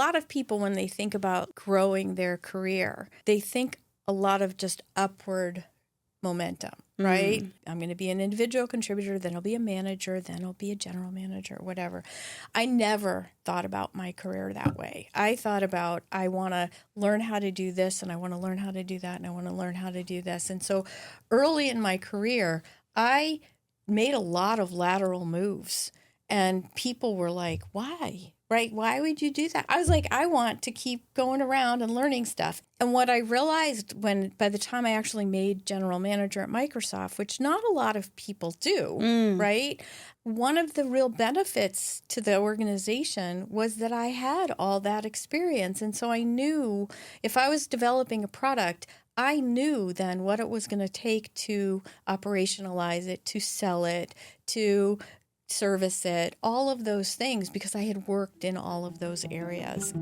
lot of people, when they think about growing their career, they think a lot of just upward momentum, right? I'm going to be an individual contributor, then I'll be a manager, then I'll be a general manager, whatever. I never thought about my career that way. I thought about, I want to learn how to do this, and I want to learn how to do that, and I want to learn how to do this. And so early in my career, I made a lot of lateral moves, and people were like, why? Right? Why would you do that? I was like, I want to keep going around and learning stuff. And what I realized by the time I actually made general manager at Microsoft, which not a lot of people do, right? One of the real benefits to the organization was that I had all that experience. And so I knew if I was developing a product, I knew then what it was going to take to operationalize it, to sell it, to service it, all of those things, because I had worked in all of those areas.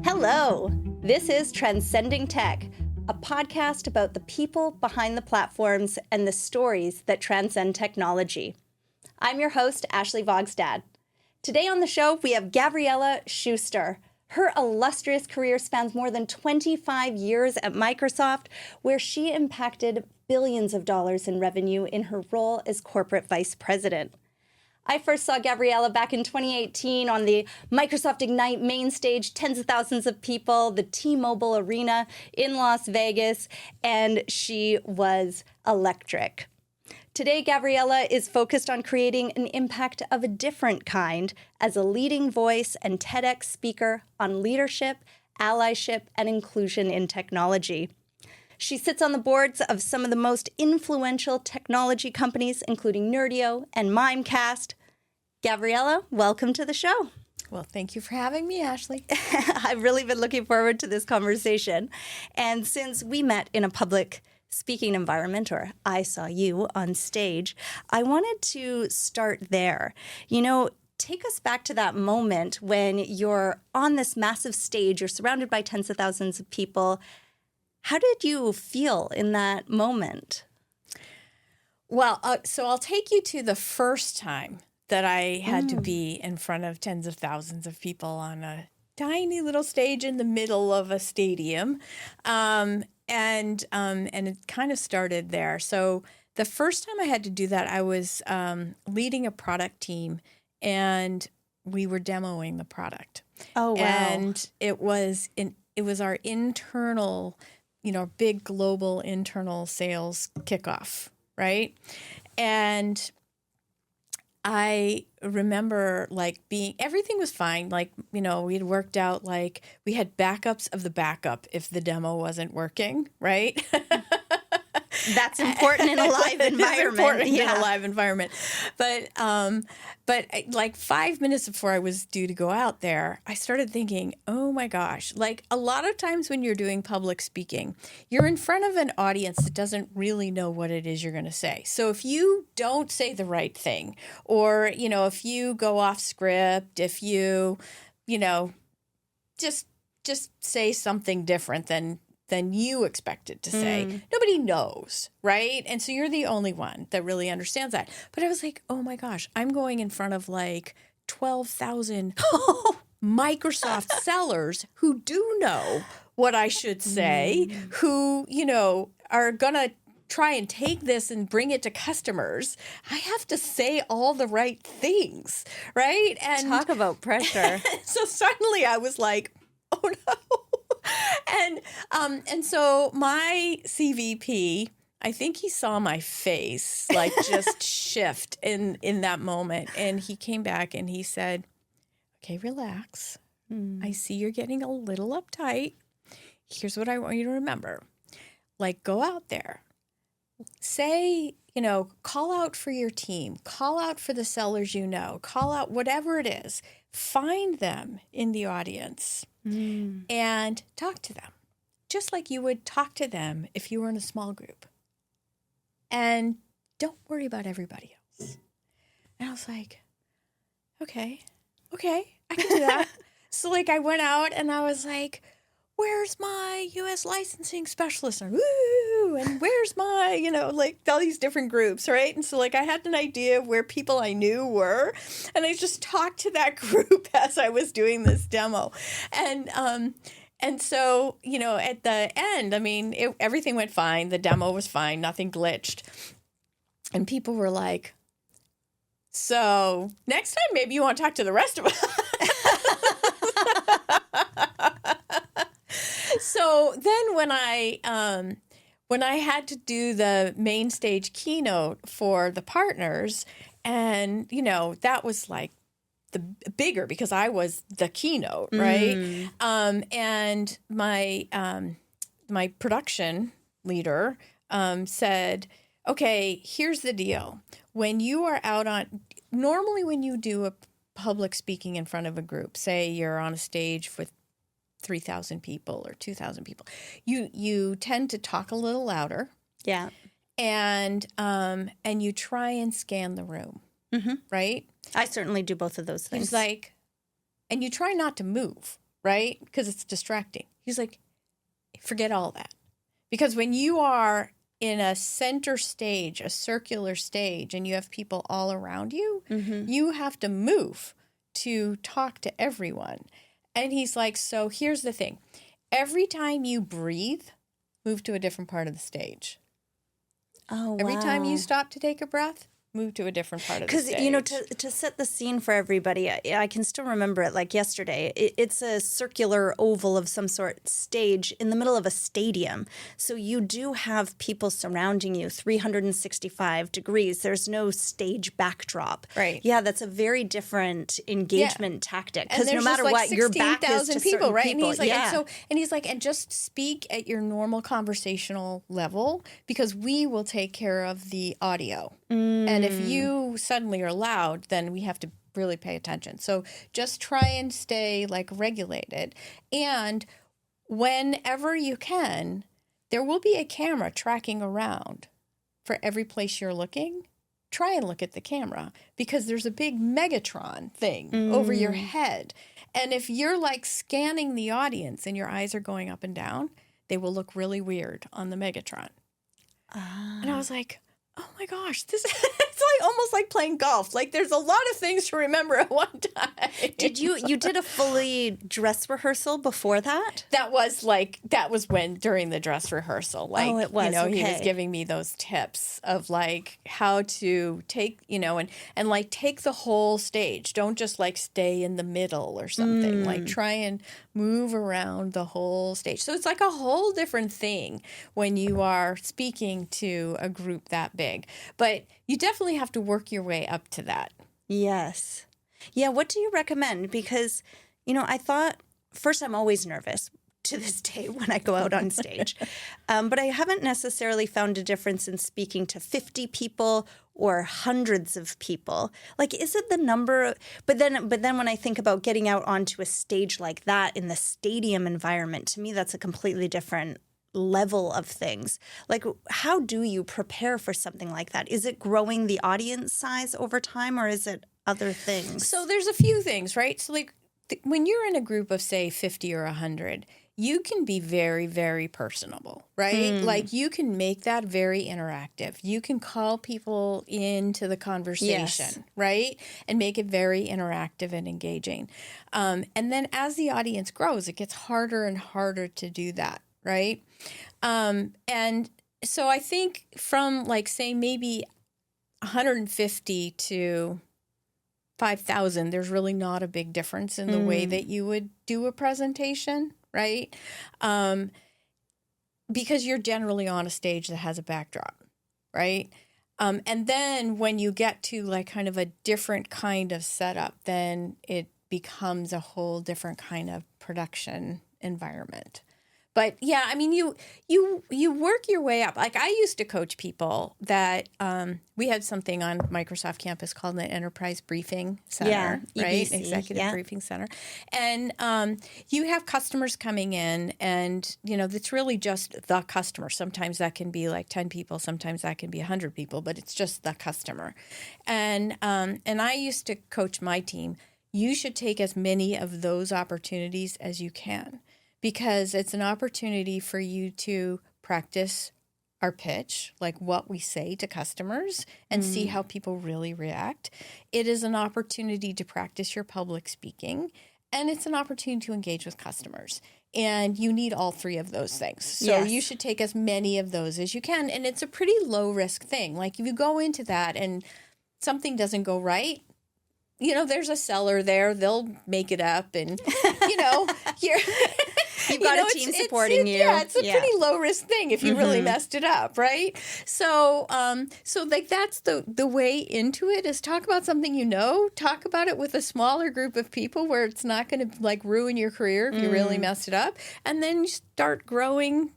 Hello, this is Transcending Tech, a podcast about the people behind the platforms and the stories that transcend technology. I'm your host, Ashleigh Vogstad. Today on the show, we have Gavriella Schuster. Her illustrious career spans more than 25 years at Microsoft, where she impacted billions of dollars in revenue in her role as corporate vice president. I first saw Gavriella back in 2018 on the Microsoft Ignite main stage, tens of thousands of people, the T-Mobile Arena in Las Vegas, and she was electric. Today, Gavriella is focused on creating an impact of a different kind as a leading voice and TEDx speaker on leadership, allyship, and inclusion in technology. She sits on the boards of some of the most influential technology companies, including Nerdio and Mimecast. Gavriella, welcome to the show. Well, thank you for having me, Ashleigh. I've really been looking forward to this conversation. And since we met in a public speaking environment, or I saw you on stage, I wanted to start there. You know, take us back to that moment when you're on this massive stage, you're surrounded by tens of thousands of people. How did you feel in that moment? Well, so I'll take you to the first time that I had to be in front of tens of thousands of people on a tiny little stage in the middle of a stadium. And it kind of started there. So the first time I had to do that, I was leading a product team, and we were demoing the product. Oh, wow. And it was our internal, big global internal sales kickoff, right? And I remember everything was fine. We had worked out, we had backups of the backup if the demo wasn't working, right? That's important in a live environment. It's important in a live environment. But 5 minutes before I was due to go out there, I started thinking, oh my gosh, a lot of times when you're doing public speaking, you're in front of an audience that doesn't really know what it is you're going to say. So if you don't say the right thing, or, if you go off script, if you, just say something different than you expected to say. Nobody knows, right? And so you're the only one that really understands that. But I was like, oh my gosh, I'm going in front of 12,000 Microsoft sellers who do know what I should say, who, are going to try and take this and bring it to customers. I have to say all the right things, right? And talk about pressure. So suddenly I was like, oh no. And so my CVP, I think he saw my face just shift in that moment. And he came back and he said, okay, relax. I see you're getting a little uptight. Here's what I want you to remember. Go out there. Say, call out for your team. Call out for the sellers Call out whatever it is. Find them in the audience and talk to them, just like you would talk to them if you were in a small group. And don't worry about everybody else. And I was like, okay, I can do that. So I went out and I was like, where's my U.S. licensing specialist? And woo, you? And where's my, like all these different groups, right? And so like I had an idea of where people I knew were, and I just talked to that group as I was doing this demo. And so, at the end, everything went fine. The demo was fine. Nothing glitched. And people were like, so next time, maybe you want to talk to the rest of us. So then when I had to do the main stage keynote for the partners, and, that was like the bigger because I was the keynote, right? And my production leader said, okay, here's the deal. When you are normally when you do a public speaking in front of a group, say you're on a stage with 3,000 people or 2,000 people, you tend to talk a little louder. Yeah. And you try and scan the room, right? I certainly do both of those things. He's like, and you try not to move, right? Because it's distracting. He's like, forget all that. Because when you are in a center stage, a circular stage, and you have people all around you, you have to move to talk to everyone. And he's like, so here's the thing. Every time you breathe, move to a different part of the stage. Oh, wow. Every time you stop to take a breath, move to a different part of the stage. Because, to set the scene for everybody, I can still remember it like yesterday. It's a circular oval of some sort stage in the middle of a stadium. So you do have people surrounding you 365 degrees. There's no stage backdrop. Right. Yeah, that's a very different engagement tactic. Because no matter like what, your back is to people, certain right? people. And he's like, and just speak at your normal conversational level because we will take care of the audio. And if you suddenly are loud, then we have to really pay attention. So just try and stay like regulated. And whenever you can, there will be a camera tracking around for every place you're looking. Try and look at the camera because there's a big Megatron thing over your head. And if you're like scanning the audience and your eyes are going up and down, they will look really weird on the Megatron. And I was like, oh my gosh, it's like almost like playing golf. Like there's a lot of things to remember at one time. You did a fully dress rehearsal before that? That was when during the dress rehearsal. Like, it was. He was giving me those tips of like how to take, and like take the whole stage. Don't just like stay in the middle or something. Like try and move around the whole stage. So it's like a whole different thing when you are speaking to a group that big. But you definitely have to work your way up to that. Yes. Yeah, what do you recommend? Because, I thought, first, I'm always nervous to this day when I go out on stage. But I haven't necessarily found a difference in speaking to 50 people or hundreds of people. Like, is it the number? But then when I think about getting out onto a stage like that in the stadium environment, to me, that's a completely different level of things. Like, how do you prepare for something like that? Is it growing the audience size over time or is it other things? So there's a few things, right? So like when you're in a group of say 50 or 100, you can be very, very personable, right? Like you can make that very interactive. You can call people into the conversation, right? And make it very interactive and engaging. And then as the audience grows, it gets harder and harder to do that, right? And so I think from like, say, maybe 150 to 5,000, there's really not a big difference in the way that you would do a presentation, right? Because you're generally on a stage that has a backdrop, right? And then when you get to like kind of a different kind of setup, then it becomes a whole different kind of production environment. But yeah, I mean, you work your way up. Like I used to coach people that we had something on Microsoft campus called the Enterprise Briefing Center, right? EBC, Executive Briefing Center. And you have customers coming in and, it's really just the customer. Sometimes that can be like 10 people. Sometimes that can be 100 people, but it's just the customer. And I used to coach my team. You should take as many of those opportunities as you can. Because it's an opportunity for you to practice our pitch, like what we say to customers, and see how people really react. It is an opportunity to practice your public speaking, and it's an opportunity to engage with customers. And you need all three of those things. So you should take as many of those as you can. And it's a pretty low risk thing. Like if you go into that and something doesn't go right, there's a seller there. They'll make it up, and you've got a team supporting you. Yeah, it's a pretty low risk thing if you really messed it up, right? So, like that's the way into it is talk about something talk about it with a smaller group of people where it's not going to like ruin your career if you really messed it up, and then you start growing.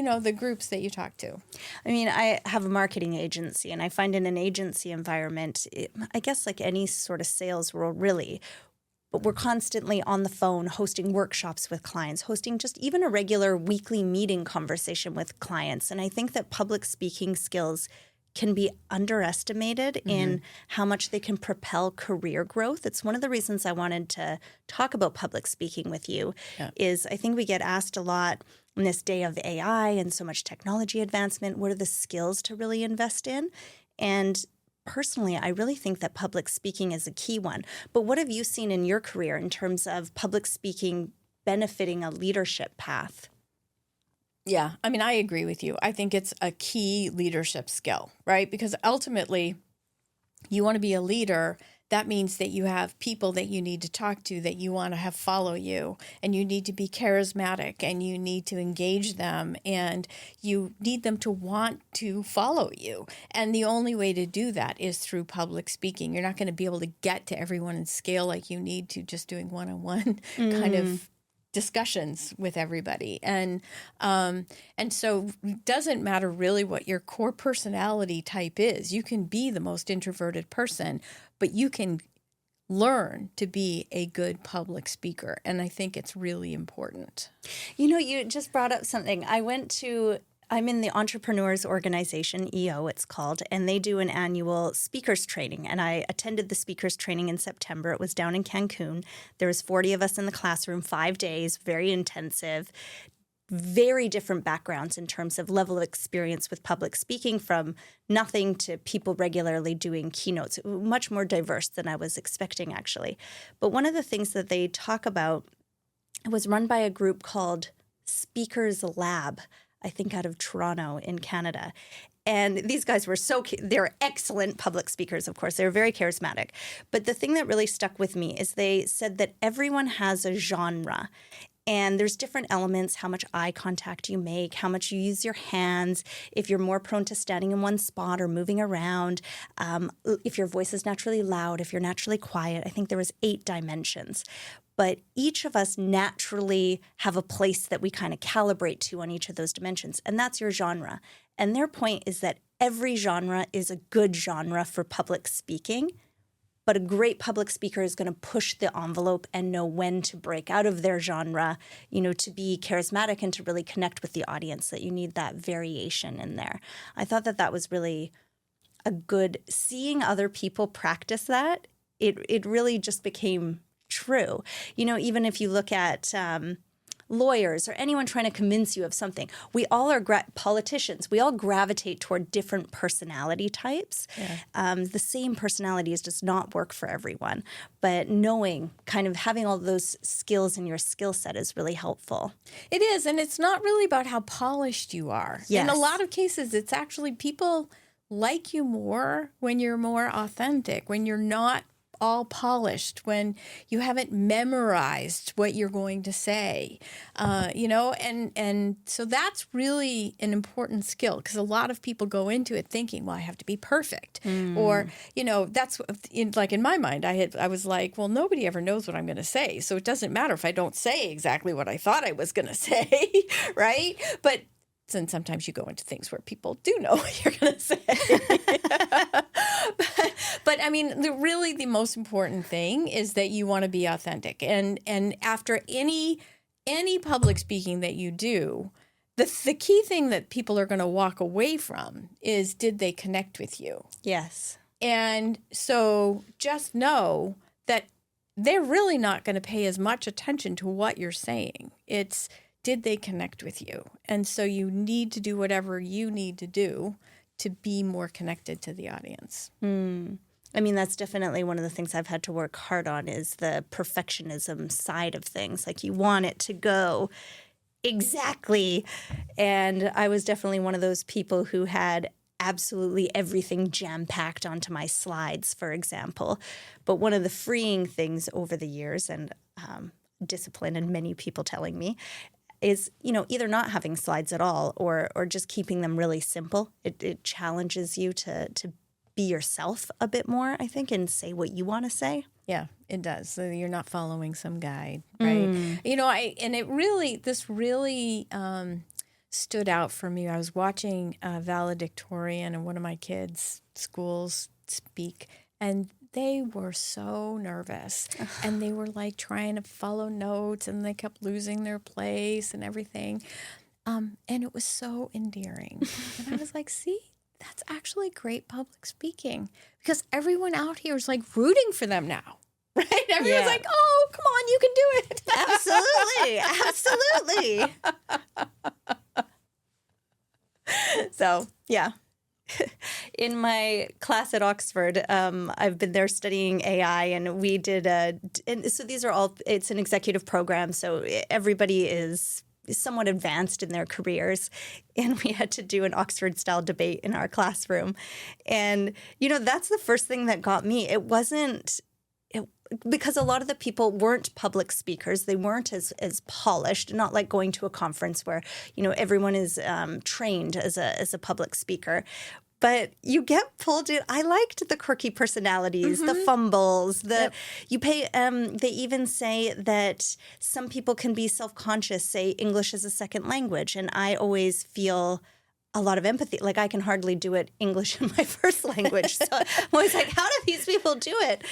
The groups that you talk to. I mean, I have a marketing agency, and I find in an agency environment, I guess like any sort of sales role really, but we're constantly on the phone hosting workshops with clients, hosting just even a regular weekly meeting conversation with clients. And I think that public speaking skills can be underestimated in how much they can propel career growth. It's one of the reasons I wanted to talk about public speaking with you is I think we get asked a lot in this day of AI and so much technology advancement, what are the skills to really invest in? And personally, I really think that public speaking is a key one. But what have you seen in your career in terms of public speaking benefiting a leadership path? Yeah, I mean, I agree with you. I think it's a key leadership skill, right? Because ultimately, you want to be a leader. That means that you have people that you need to talk to, that you want to have follow you, and you need to be charismatic, and you need to engage them, and you need them to want to follow you. And the only way to do that is through public speaking. You're not going to be able to get to everyone and scale like you need to just doing one-on-one kind of discussions with everybody. And so it doesn't matter really what your core personality type is. You can be the most introverted person, but you can learn to be a good public speaker. And I think it's really important. You just brought up something. I'm in the Entrepreneurs Organization, EO it's called, and they do an annual speakers training. And I attended the speakers training in September. It was down in Cancun. There was 40 of us in the classroom, 5 days, very intensive, very different backgrounds in terms of level of experience with public speaking, from nothing to people regularly doing keynotes. Much more diverse than I was expecting, actually. But one of the things that they talk about, it was run by a group called Speakers Lab, I think out of Toronto in Canada. And these guys were they're excellent public speakers, of course. They're very charismatic. But the thing that really stuck with me is they said that everyone has a genre. And there's different elements, how much eye contact you make, how much you use your hands, if you're more prone to standing in one spot or moving around, if your voice is naturally loud, if you're naturally quiet. I think there was 8 dimensions. But each of us naturally have a place that we kind of calibrate to on each of those dimensions. And that's your genre. And their point is that every genre is a good genre for public speaking. But a great public speaker is going to push the envelope and know when to break out of their genre, to be charismatic and to really connect with the audience, that you need that variation in there. I thought that was really a good, seeing other people practice that, it really just became true. Even if you look at lawyers or anyone trying to convince you of something, we all are politicians. We all gravitate toward different personality types. Yeah. The same personalities does not work for everyone, but knowing, kind of having all those skills in your skill set is really helpful. It is, and it's not really about how polished you are. Yes. In a lot of cases, it's actually people like you more when you're more authentic, when you're not all polished, when you haven't memorized what you're going to say, and so that's really an important skill, because a lot of people go into it thinking, well, I have to be perfect, or that's like in my mind, I was like, well, nobody ever knows what I'm going to say, so it doesn't matter if I don't say exactly what I thought I was going to say, right? But and sometimes you go into things where people do know what you're going to say. But I mean, really the most important thing is that you want to be authentic. And after any public speaking that you do, the key thing that people are going to walk away from is, did they connect with you? Yes. And so just know that they're really not going to pay as much attention to what you're saying. It's, did they connect with you? And so you need to do whatever you need to do to be more connected to the audience. I mean, that's definitely one of the things I've had to work hard on is the perfectionism side of things. Like you want it to go exactly. And I was definitely one of those people who had absolutely everything jam-packed onto my slides, for example. But one of the freeing things over the years and discipline and many people telling me is, either not having slides at all or just keeping them really simple. It challenges you to be yourself a bit more, I think, and say what you want to say. Yeah, it does. So you're not following some guide, right? This really stood out for me. I was watching valedictorian in one of my kids' schools speak, and they were so nervous, and they were like trying to follow notes, and they kept losing their place and everything. And it was so endearing. And I was like, see, that's actually great public speaking because everyone out here is like rooting for them now, right? Everyone's like, oh, come on, you can do it. Absolutely. So, yeah. In my class at Oxford, I've been there studying AI, and we did and so these are all, it's an executive program, so everybody is somewhat advanced in their careers, and we had to do an Oxford-style debate in our classroom. And, that's the first thing that got me. It wasn't because a lot of the people weren't public speakers. They weren't as polished, not like going to a conference where, everyone is trained as a public speaker. But you get pulled in. I liked the quirky personalities, the fumbles, you pay. They even say that some people can be self-conscious, say English as a second language. And I always feel a lot of empathy. Like I can hardly do it English in my first language. So I'm always like, how do these people do it?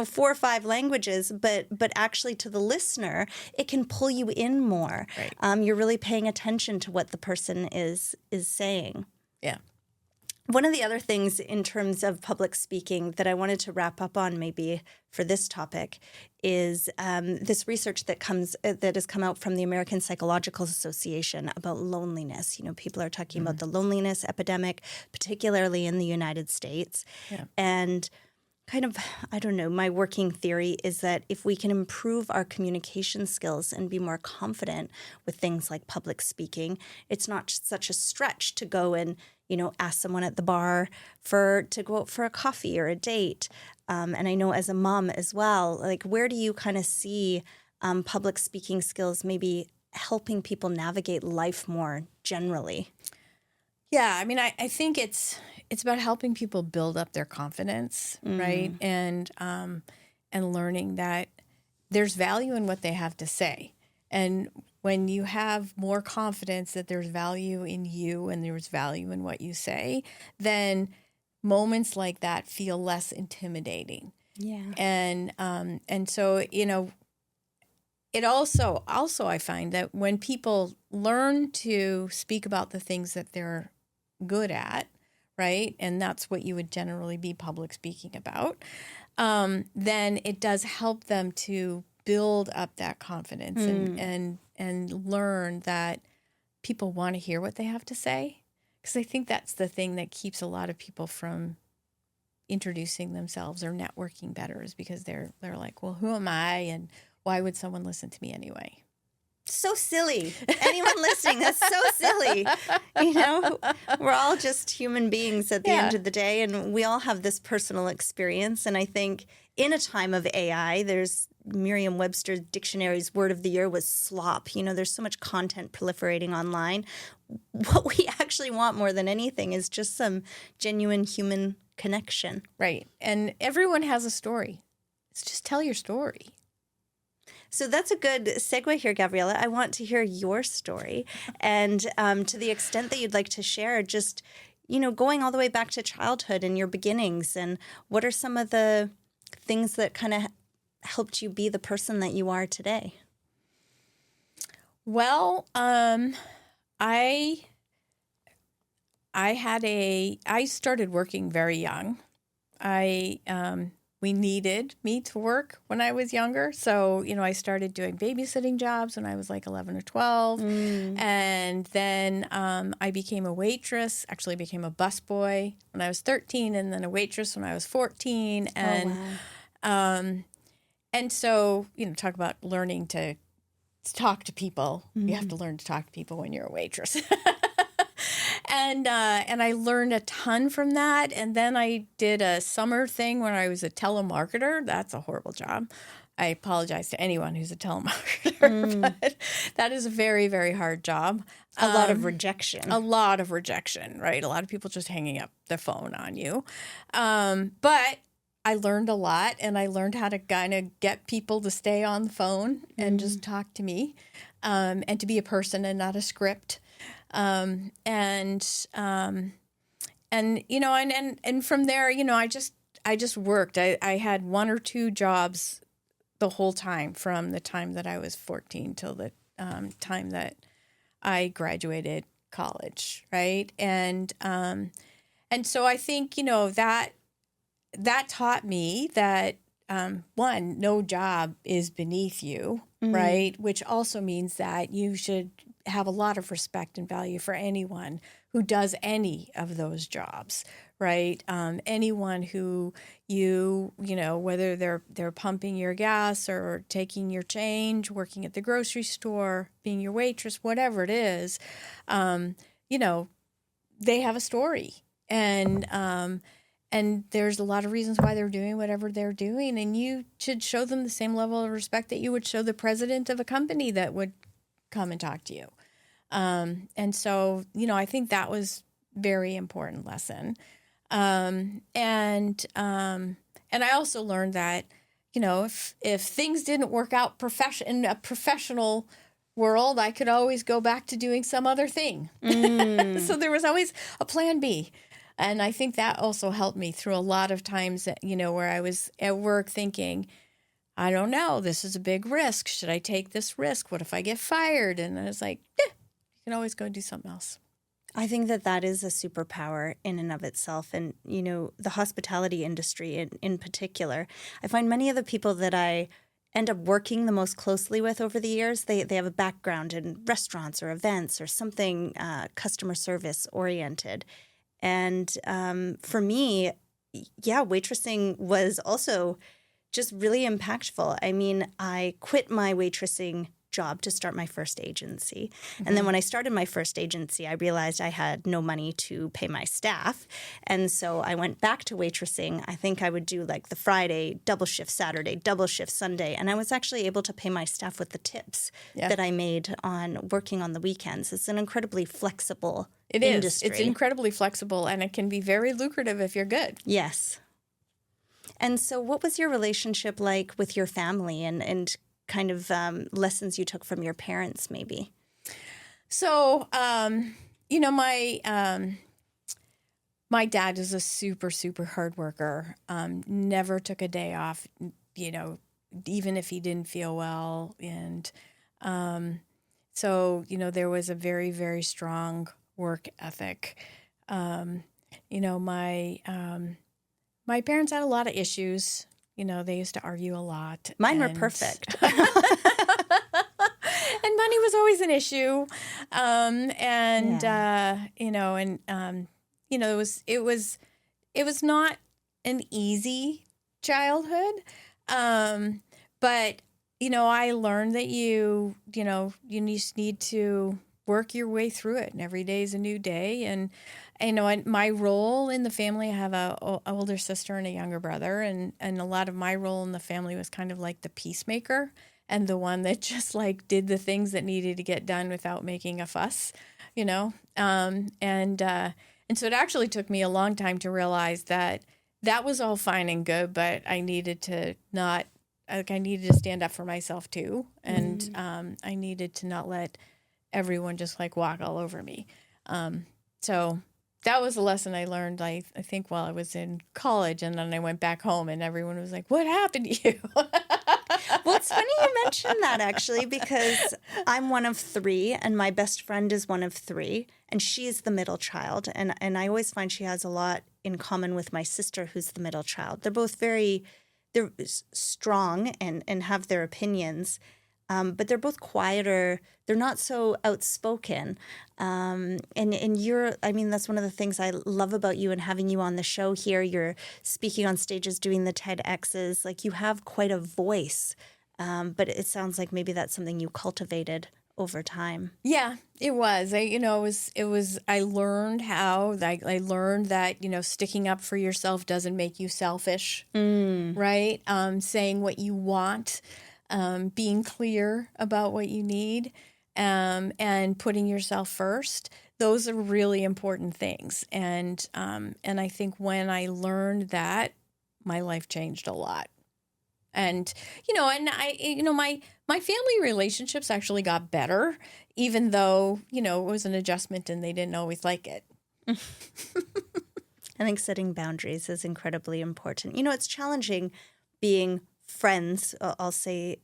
4 or 5 languages, but actually to the listener, it can pull you in more. Right. You're really paying attention to what the person is saying. Yeah. One of the other things in terms of public speaking that I wanted to wrap up on maybe for this topic is this research that has come out from the American Psychological Association about loneliness. People are talking about the loneliness epidemic, particularly in the United States. Yeah. And kind of, I don't know, my working theory is that if we can improve our communication skills and be more confident with things like public speaking, it's not such a stretch to go and ask someone at the bar to go out for a coffee or a date. And I know as a mom as well, like where do you kind of see public speaking skills maybe helping people navigate life more generally? Yeah, I mean, I think it's about helping people build up their confidence, right? And learning that there's value in what they have to say. And when you have more confidence that there's value in you and there's value in what you say, then moments like that feel less intimidating. Yeah. And so, it also I find that when people learn to speak about the things that they're good at, right? And that's what you would generally be public speaking about. Then it does help them to build up that confidence and learn that people want to hear what they have to say. Because I think that's the thing that keeps a lot of people from introducing themselves or networking better is because they're like, well, who am I and why would someone listen to me anyway? So silly. Anyone listening, that's so silly. We're all just human beings at the end of the day, and we all have this personal experience. And I think in a time of AI, there's Merriam-Webster's dictionary's word of the year was slop. There's so much content proliferating online. What we actually want more than anything is just some genuine human connection. Right. And everyone has a story. It's just tell your story. So that's a good segue here, Gavriella. I want to hear your story. And to the extent that you'd like to share, just, going all the way back to childhood and your beginnings, and what are some of the things that kind of helped you be the person that you are today? Well, I started working very young. I needed me to work when I was younger. So, I started doing babysitting jobs when I was like 11 or 12. And then I became a waitress, actually became a busboy when I was 13, and then a waitress when I was 14. And, and so, talk about learning to talk to people. You have to learn to talk to people when you're a waitress. And I learned a ton from that. And then I did a summer thing when I was a telemarketer. That's a horrible job. I apologize to anyone who's a telemarketer, but that is a very, very hard job. A lot of rejection. A lot of rejection, right? A lot of people just hanging up the phone on you. But I learned a lot, and I learned how to kind of get people to stay on the phone and just talk to me, and to be a person and not a script. And from there, I just worked. I had one or two jobs the whole time from the time that I was 14 till the time that I graduated college, right? And so I think, that taught me that, one, no job is beneath you, right? Which also means that you should have a lot of respect and value for anyone who does any of those jobs, right? Anyone who whether they're pumping your gas or taking your change, working at the grocery store, being your waitress, whatever it is, they have a story. And there's a lot of reasons why they're doing whatever they're doing. And you should show them the same level of respect that you would show the president of a company that would come and talk to you. And so, I think that was very important lesson. And I also learned that, if things didn't work out in a professional world, I could always go back to doing some other thing. So there was always a plan B. And I think that also helped me through a lot of times that, where I was at work thinking, I don't know, this is a big risk. Should I take this risk? What if I get fired? And I was like, you can always go do something else. I think that is a superpower in and of itself. And, the hospitality industry in particular, I find many of the people that I end up working the most closely with over the years, they have a background in restaurants or events or something customer service oriented. And for me, waitressing was also just really impactful. I mean, I quit my waitressing job to start my first agency. And then when I started my first agency, I realized I had no money to pay my staff. And so I went back to waitressing. I think I would do like the Friday, double shift Saturday, double shift Sunday. And I was actually able to pay my staff with the tips that I made on working on the weekends. It's an incredibly flexible industry. It's incredibly flexible, and it can be very lucrative if you're good. Yes. And so what was your relationship like with your family and kind of lessons you took from your parents maybe? So, my dad is a super, super hard worker, never took a day off, even if he didn't feel well. And so, there was a very, very strong work ethic. My parents had a lot of issues. They used to argue a lot. Mine were perfect. And money was always an issue. It was not an easy childhood. But I learned that you just need to work your way through it, and every day is a new day. And my role in the family, I have a older sister and a younger brother, and a lot of my role in the family was kind of like the peacemaker and the one that just like did the things that needed to get done without making a fuss, and so it actually took me a long time to realize that was all fine and good, but I needed to stand up for myself too, and I needed to not let everyone just like walk all over me. So that was a lesson I learned, I think, while I was in college. And then I went back home and everyone was like, what happened to you? Well, it's funny you mentioned that, actually, because I'm one of three and my best friend is one of three, and she's the middle child. And I always find she has a lot in common with my sister, who's the middle child. They're both very they're strong and have their opinions, but they're both quieter. They're not so outspoken. And you're, I mean, that's one of the things I love about you and having you on the show here. You're speaking on stages, doing the TEDx's. Like, you have quite a voice, but it sounds like maybe that's something you cultivated over time. Yeah, it was. I learned how. I learned that sticking up for yourself doesn't make you selfish, right? Saying what you want, being clear about what you need, and putting yourself first. Those are really important things. And I think when I learned that, my life changed a lot. And, my family relationships actually got better, even though, it was an adjustment and they didn't always like it. I think setting boundaries is incredibly important. It's challenging being friends, I'll say,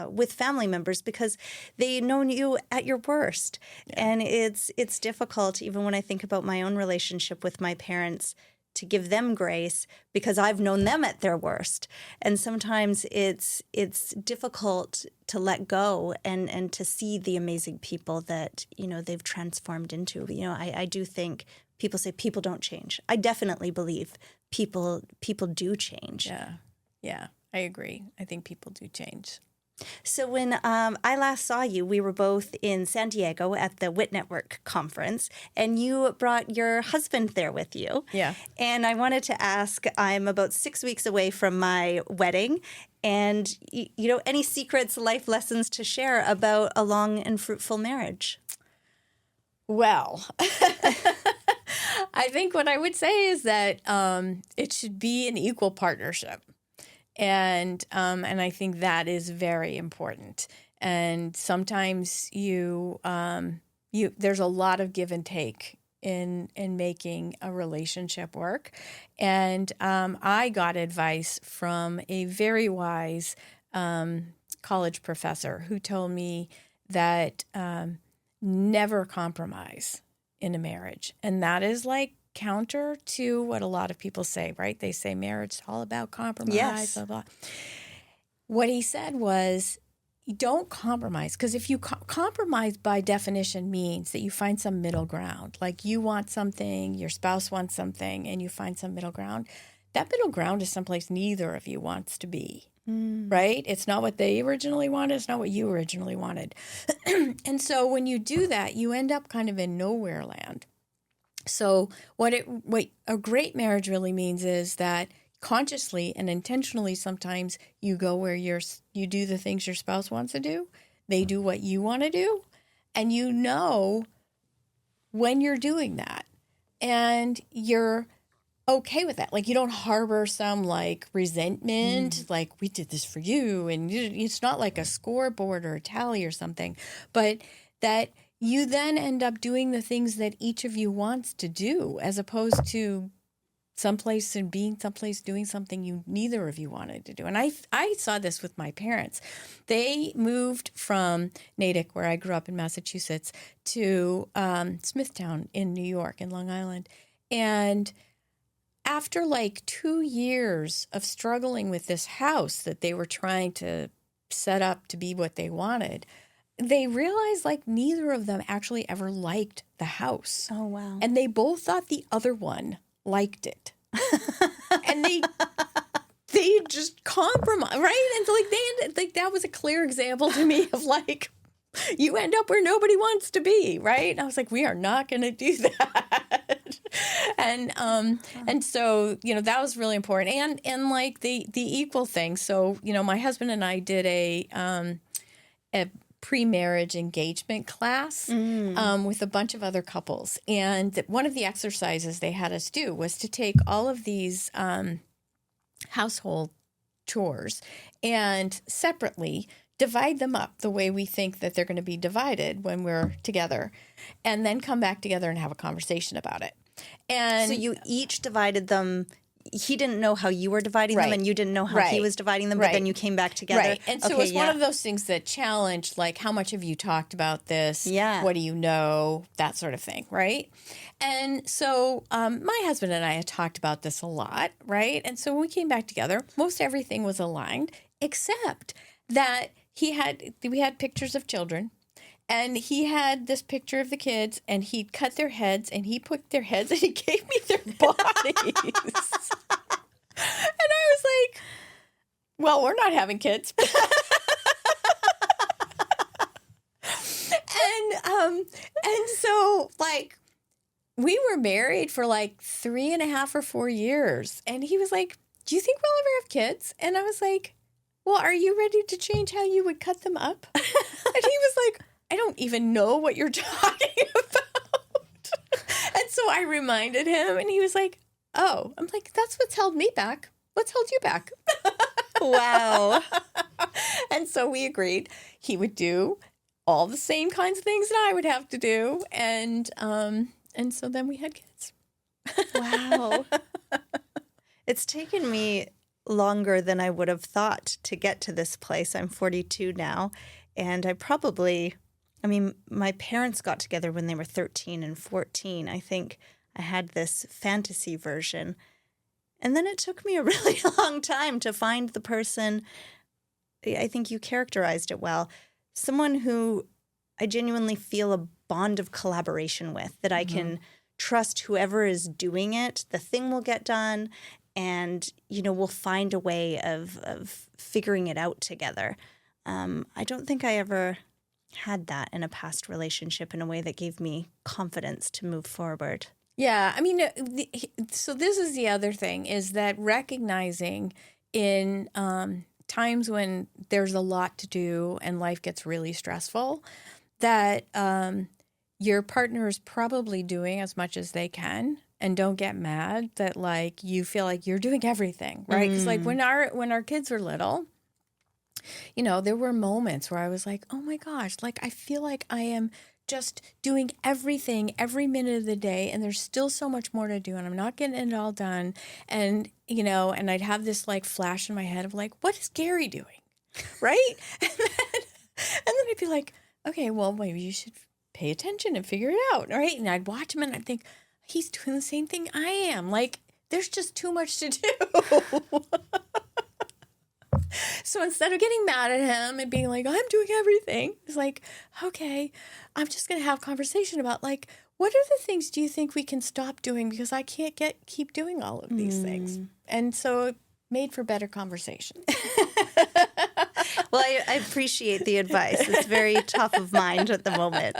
with family members because they know you at your worst. Yeah. And it's difficult, even when I think about my own relationship with my parents, to give them grace because I've known them at their worst. And sometimes it's difficult to let go and to see the amazing people that, they've transformed into. I do think people say people don't change. I definitely believe people do change. Yeah, I agree. I think people do change. So when I last saw you, we were both in San Diego at the WIT Network conference, and you brought your husband there with you. Yeah. And I wanted to ask, I'm about 6 weeks away from my wedding, and, any secrets, life lessons to share about a long and fruitful marriage? Well, I think what I would say is that it should be an equal partnership. And I think that is very important. And sometimes there's a lot of give and take in making a relationship work. And I got advice from a very wise college professor who told me that never compromise in a marriage. And that is like counter to what a lot of people say, right? They say marriage is all about compromise, yes. blah, blah. What he said was, don't compromise, because if you compromise by definition means that you find some middle ground. Like you want something, your spouse wants something, and you find some middle ground. That middle ground is someplace neither of you wants to be, right? It's not what they originally wanted. It's not what you originally wanted. And so when you do that, you end up kind of in nowhere land. So what a great marriage really means is that consciously and intentionally sometimes you go where you do the things your spouse wants to do, they do what you want to do, and when you're doing that and you're okay with that. Like you don't harbor some like resentment, like we did this for you, and it's not like a scoreboard or a tally or something, but that you then end up doing the things that each of you wants to do, as opposed to someplace and being someplace doing something neither of you wanted to do. And I saw this with my parents. They moved from Natick, where I grew up in Massachusetts, to Smithtown in New York, in Long Island. And after like 2 years of struggling with this house that they were trying to set up to be what they wanted, they realized like neither of them actually ever liked the house. Oh, wow. And they both thought the other one liked it. And they just compromised, right? And so like they ended, like that was a clear example to me of like, you end up where nobody wants to be, right? And I was like, we are not going to do that. And so, that was really important. And like the equal thing. So, my husband and I did a pre-marriage engagement class with a bunch of other couples. And one of the exercises they had us do was to take all of these household chores and separately divide them up the way we think that they're going to be divided when we're together, and then come back together and have a conversation about it. And so you each divided them he didn't know how you were dividing them, Right. and you didn't know how he Right. was dividing them, but Right. then you came back together. Right. And so Okay, it was one yeah. of those things that challenged, like, how much have you talked about this? Yeah. What do you know? That sort of thing, right? And so my husband and I had talked about this a lot, right? And so when we came back together, most everything was aligned, except that we had pictures of children. And he had this picture of the kids, and he'd cut their heads, and he put their heads, and he gave me their bodies. And I was like, well, we're not having kids. And so, like, we were married for like 3.5 or 4 years. And he was like, do you think we'll ever have kids? And I was like, well, are you ready to change how you would cut them up? And he was like, I don't even know what you're talking about. And so I reminded him, and he was like, oh. I'm like, that's what's held me back. What's held you back? Wow. And so we agreed he would do all the same kinds of things that I would have to do. And so then we had kids. Wow. It's taken me longer than I would have thought to get to this place. I'm 42 now, and my parents got together when they were 13 and 14. I think I had this fantasy version. And then it took me a really long time to find the person. I think you characterized it well. Someone who I genuinely feel a bond of collaboration with, that I can trust whoever is doing it. The thing will get done, and, we'll find a way of figuring it out together. I don't think I ever had that in a past relationship in a way that gave me confidence to move forward. Yeah, I mean, so this is the other thing, is that recognizing in times when there's a lot to do and life gets really stressful, that your partner is probably doing as much as they can, and don't get mad that, like, you feel like you're doing everything, right? Because like when our kids were little, there were moments where I was like, oh my gosh, like I feel like I am just doing everything every minute of the day, and there's still so much more to do, and I'm not getting it all done. And, and I'd have this like flash in my head of like, what is Gary doing? Right? And then I'd be like, okay, well, maybe you should pay attention and figure it out. Right? And I'd watch him and I'd think, he's doing the same thing I am. Like, there's just too much to do. So instead of getting mad at him and being like, I'm doing everything, it's like, okay, I'm just going to have a conversation about, like, what are the things do you think we can stop doing, because I can't keep doing all of these things. And so it made for better conversation. Well, I appreciate the advice. It's very top of mind at the moment.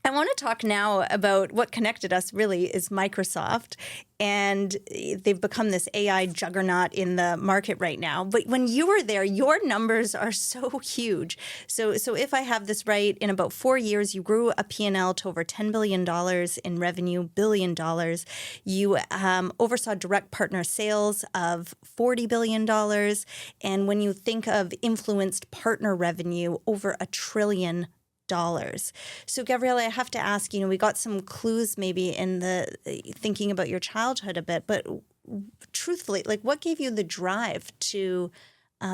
I want to talk now about what connected us really is Microsoft, and they've become this AI juggernaut in the market right now. But when you were there, your numbers are so huge. So if I have this right, in about 4 years, you grew a P&L to over $10 billion in revenue, $1 billion. You oversaw direct partner sales of $40 billion. And when you think of influenced partner revenue, over $1 trillion. So, Gavriella, I have to ask, we got some clues maybe in the thinking about your childhood a bit, but truthfully, like, what gave you the drive to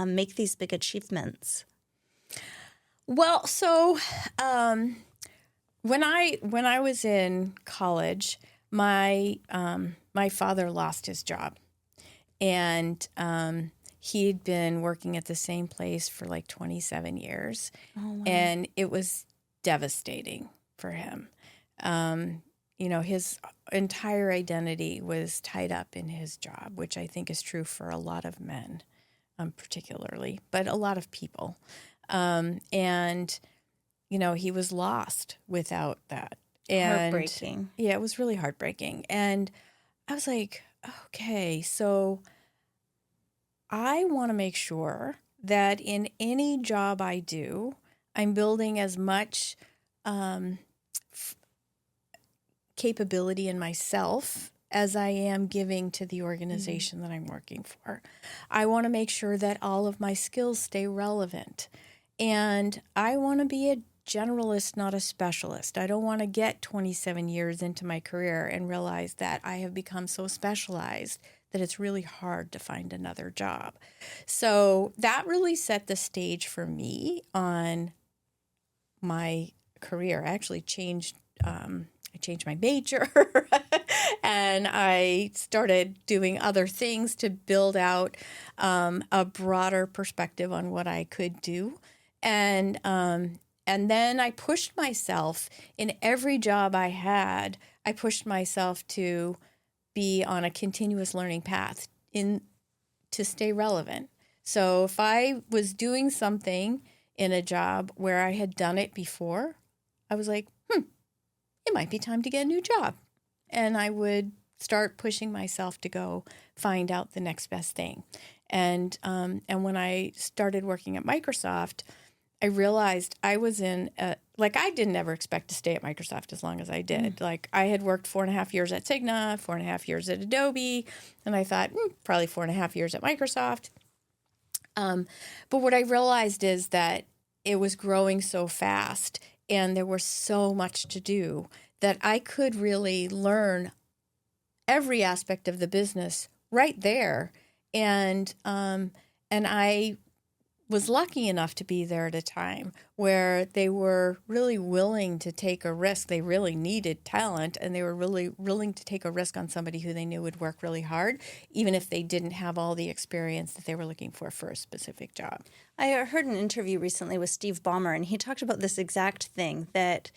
make these big achievements? Well, so when I was in college, my father lost his job, and he'd been working at the same place for like 27 years. Oh, wow. And it was devastating for him. His entire identity was tied up in his job, which I think is true for a lot of men, particularly, but a lot of people. And he was lost without that. And heartbreaking. Yeah, it was really heartbreaking. And I was like, okay, so I want to make sure that in any job I do, I'm building as much capability in myself as I am giving to the organization that I'm working for. I want to make sure that all of my skills stay relevant. And I want to be a generalist, not a specialist. I don't want to get 27 years into my career and realize that I have become so specialized that it's really hard to find another job. So that really set the stage for me on my career. I actually changed my major and I started doing other things to build out a broader perspective on what I could do. And then I pushed myself in every job I had. I pushed myself to be on a continuous learning path to stay relevant. So if I was doing something in a job where I had done it before, I was like, it might be time to get a new job. And I would start pushing myself to go find out the next best thing. And when I started working at Microsoft, I realized I was I didn't ever expect to stay at Microsoft as long as I did. Like I had worked 4.5 years at Cigna, 4.5 years at Adobe, and I thought probably 4.5 years at Microsoft. But what I realized is that it was growing so fast and there was so much to do that I could really learn every aspect of the business right there. And I was lucky enough to be there at a time where they were really willing to take a risk. They really needed talent, and they were really willing to take a risk on somebody who they knew would work really hard, even if they didn't have all the experience that they were looking for a specific job. I heard an interview recently with Steve Ballmer, and he talked about this exact thing, that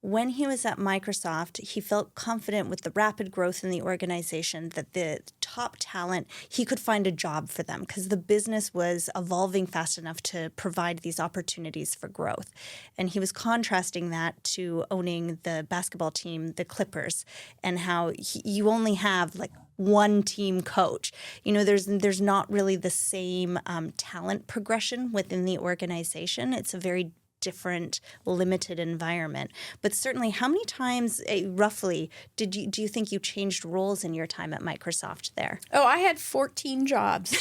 when he was at Microsoft, he felt confident with the rapid growth in the organization that the top talent, he could find a job for them because the business was evolving fast enough to provide these opportunities for growth. And he was contrasting that to owning the basketball team, the Clippers, and how you only have like one team coach. You know, there's not really the same talent progression within the organization. It's a very different, limited environment. But certainly, how many times, roughly, do you think you changed roles in your time at Microsoft there? Oh, I had 14 jobs.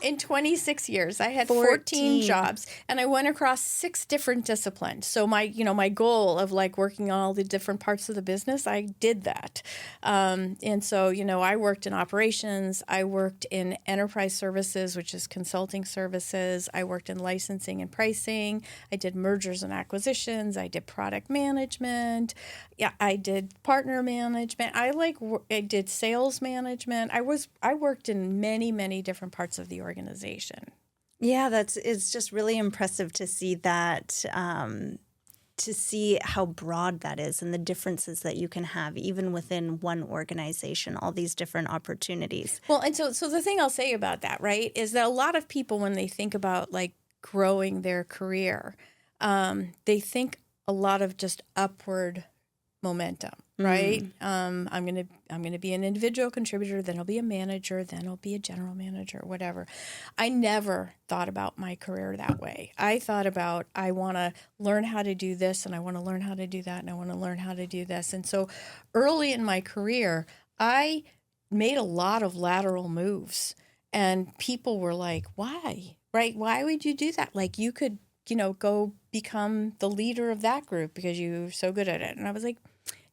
In 26 years, I had 14 jobs, and I went across 6 different disciplines. So my goal of like working on all the different parts of the business, I did that. And so, I worked in operations, I worked in enterprise services, which is consulting services. I worked in licensing and pricing. I did mergers and acquisitions. I did product management. Yeah, I did partner management. I did sales management. I worked in many, many different parts of the organization. Yeah, it's just really impressive to see that, to see how broad that is and the differences that you can have even within one organization, all these different opportunities. Well, and so the thing I'll say about that, right, is that a lot of people, when they think about like growing their career, they think a lot of just upward momentum, right? I'm gonna be an individual contributor, then I'll be a manager, then I'll be a general manager, whatever. I never thought about my career that way. I thought about, I want to learn how to do this, and I want to learn how to do that, and I want to learn how to do this. And so early in my career, I made a lot of lateral moves, and people were like, why? Right? Why would you do that? Like, you could, go become the leader of that group because you're so good at it. And I was like,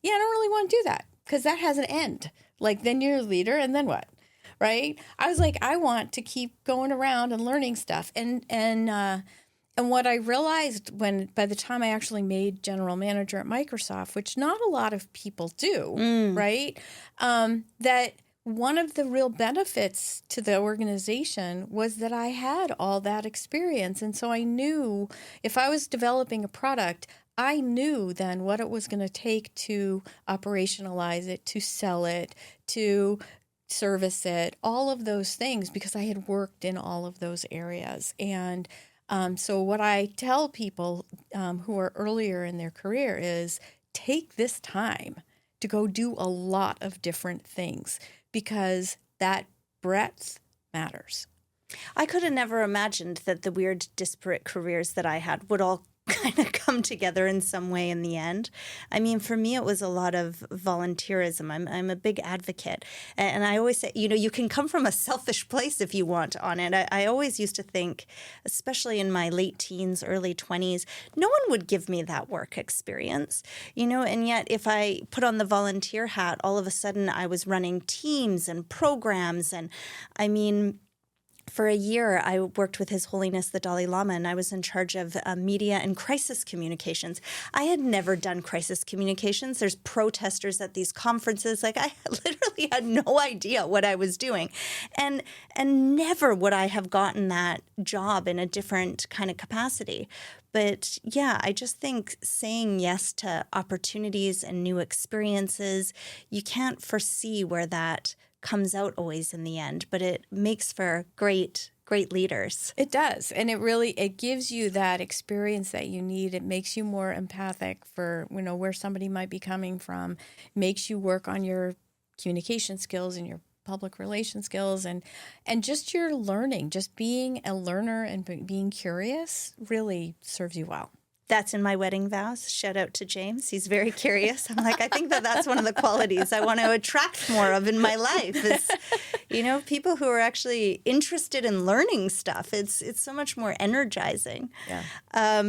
yeah, I don't really want to do that because that has an end. Like, then you're a leader, and then what? Right? I was like, I want to keep going around and learning stuff. And what I realized by the time I actually made general manager at Microsoft, which not a lot of people do, right? That one of the real benefits to the organization was that I had all that experience. And so I knew if I was developing a product, I knew then what it was going to take to operationalize it, to sell it, to service it, all of those things, because I had worked in all of those areas. And so what I tell people who are earlier in their career is take this time to go do a lot of different things, because that breadth matters. I could have never imagined that the weird, disparate careers that I had would all kind of come together in some way in the end. I mean, for me, it was a lot of volunteerism. I'm a big advocate. And I always say, you can come from a selfish place if you want on it. I always used to think, especially in my late teens, early 20s, no one would give me that work experience, and yet if I put on the volunteer hat, all of a sudden I was running teams and programs. And I mean, for a year, I worked with His Holiness the Dalai Lama, and I was in charge of media and crisis communications. I had never done crisis communications. There's protesters at these conferences. Like, I literally had no idea what I was doing. And never would I have gotten that job in a different kind of capacity. But yeah, I just think saying yes to opportunities and new experiences, you can't foresee where that comes out always in the end, but it makes for great leaders. It does. And it gives you that experience that you need. It makes you more empathic for, where somebody might be coming from, makes you work on your communication skills and your public relations skills and just your learning, just being a learner and being curious really serves you well. That's in my wedding vows. Shout out to James. He's very curious. I'm like, I think that's one of the qualities I want to attract more of in my life is, people who are actually interested in learning stuff. It's so much more energizing. Yeah.